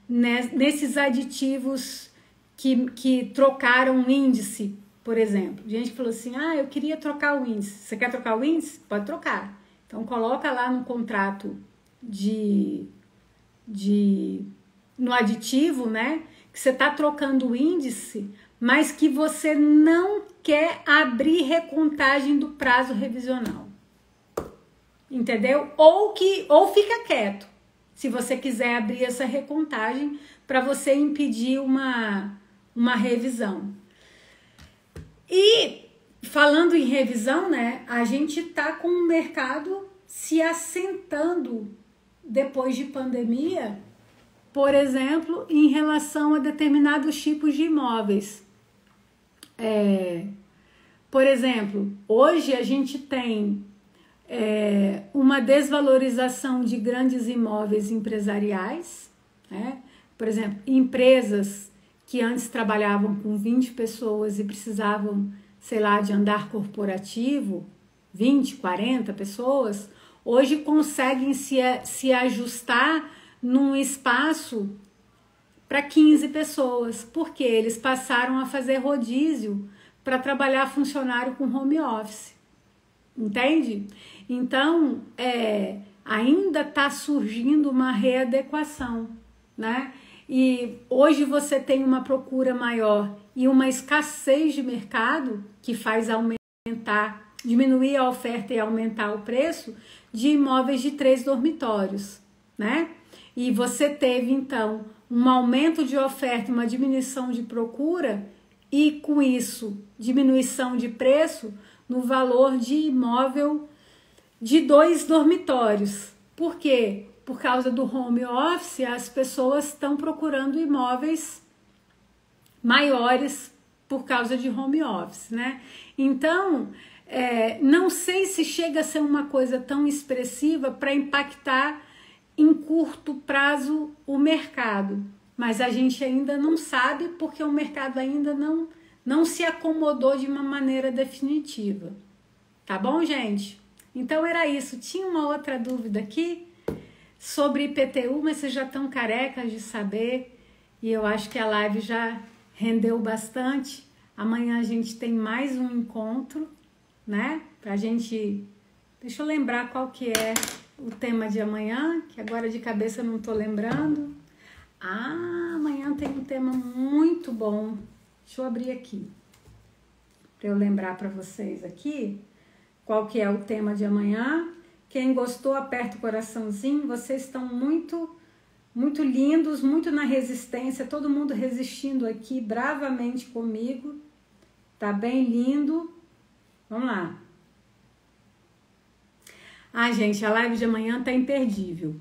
nesses aditivos que trocaram o índice, por exemplo? Gente que falou assim, eu queria trocar o índice. Você quer trocar o índice? Pode trocar. Então, coloca lá no contrato no aditivo, né? Que você está trocando o índice, mas que você não quer abrir recontagem do prazo revisional. Entendeu? Ou fica quieto, se você quiser abrir essa recontagem para você impedir uma revisão. E falando em revisão, né, a gente tá com o mercado se assentando depois de pandemia, por exemplo, em relação a determinados tipos de imóveis. Por exemplo, hoje a gente tem uma desvalorização de grandes imóveis empresariais, né? Por exemplo, empresas que antes trabalhavam com 20 pessoas e precisavam, sei lá, de andar corporativo, 20, 40 pessoas, hoje conseguem se ajustar num espaço para 15 pessoas, porque eles passaram a fazer rodízio para trabalhar funcionário com home office, entende? Então, ainda está surgindo uma readequação, né? E hoje você tem uma procura maior e uma escassez de mercado que faz diminuir a oferta e aumentar o preço de imóveis de 3 dormitórios, né? E você teve, então, um aumento de oferta, uma diminuição de procura e, com isso, diminuição de preço no valor de imóvel de 2 dormitórios. Por quê? Por causa do home office, as pessoas estão procurando imóveis maiores por causa de home office, né? Então, não sei se chega a ser uma coisa tão expressiva para impactar em curto prazo o mercado, mas a gente ainda não sabe porque o mercado ainda não se acomodou de uma maneira definitiva. Tá bom, gente? Então era isso. Tinha uma outra dúvida aqui sobre IPTU, mas vocês já estão carecas de saber e eu acho que a live já rendeu bastante. Amanhã a gente tem mais um encontro, né? Pra gente... Deixa eu lembrar qual que é o tema de amanhã, que agora de cabeça eu não tô lembrando. Amanhã tem um tema muito bom. Deixa eu abrir aqui para eu lembrar para vocês aqui qual que é o tema de amanhã. Quem gostou, aperta o coraçãozinho. Vocês estão muito lindos, muito na resistência, todo mundo resistindo aqui bravamente comigo. Tá bem lindo. Vamos lá. Gente, a live de amanhã tá imperdível.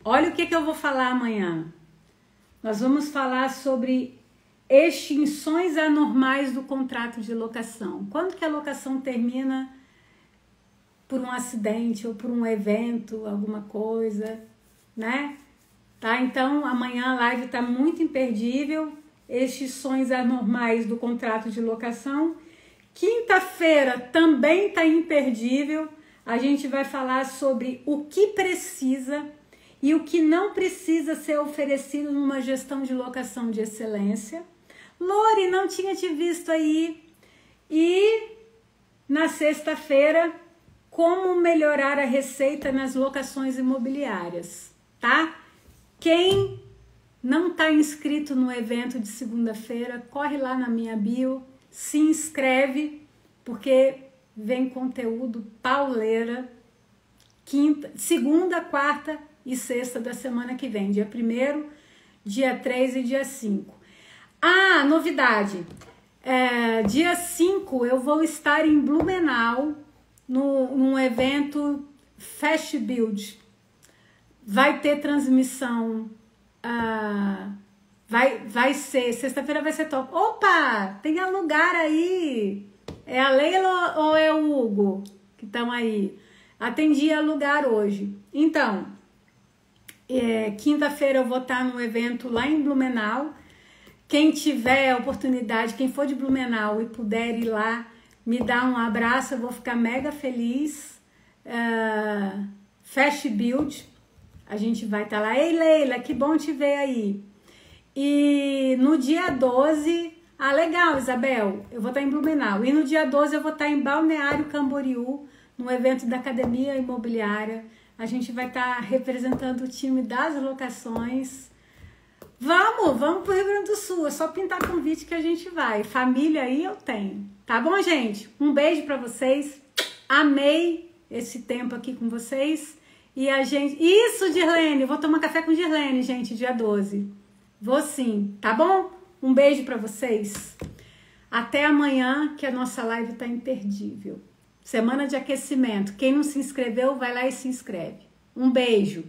Olha o que eu vou falar amanhã. Nós vamos falar sobre extinções anormais do contrato de locação. Quando que a locação termina por um acidente ou por um evento, alguma coisa, né? Tá? Então, amanhã a live tá muito imperdível. Extinções anormais do contrato de locação. Quinta-feira também tá imperdível. A gente vai falar sobre o que precisa e o que não precisa ser oferecido numa gestão de locação de excelência. Lori, não tinha te visto aí. E na sexta-feira, como melhorar a receita nas locações imobiliárias, tá? Quem não está inscrito no evento de segunda-feira, corre lá na minha bio, se inscreve, porque vem conteúdo pauleira, segunda, quarta e sexta da semana que vem, dia 1º, dia 3 e dia 5. Novidade, dia 5 eu vou estar em Blumenau, num evento Fast Build. Vai ter transmissão, vai ser, sexta-feira vai ser top. Opa, tem lugar aí. É a Leila ou é o Hugo que estão aí? Atendi a lugar hoje. Então, quinta-feira eu vou estar num evento lá em Blumenau. Quem tiver a oportunidade, quem for de Blumenau e puder ir lá, me dá um abraço, eu vou ficar mega feliz. Fast Build, a gente vai estar lá. Ei, Leila, que bom te ver aí. E no dia 12... legal, Isabel, eu vou estar em Blumenau. E no dia 12 eu vou estar em Balneário Camboriú, no evento da Academia Imobiliária. A gente vai estar representando o time das locações. Vamos pro Rio Grande do Sul. É só pintar convite que a gente vai. Família aí eu tenho. Tá bom, gente? Um beijo pra vocês. Amei esse tempo aqui com vocês. E a gente... Isso, Dirlene! Vou tomar café com Dirlene, gente, dia 12. Vou sim, tá bom? Um beijo pra vocês. Até amanhã, que a nossa live tá imperdível. Semana de aquecimento. Quem não se inscreveu, vai lá e se inscreve. Um beijo.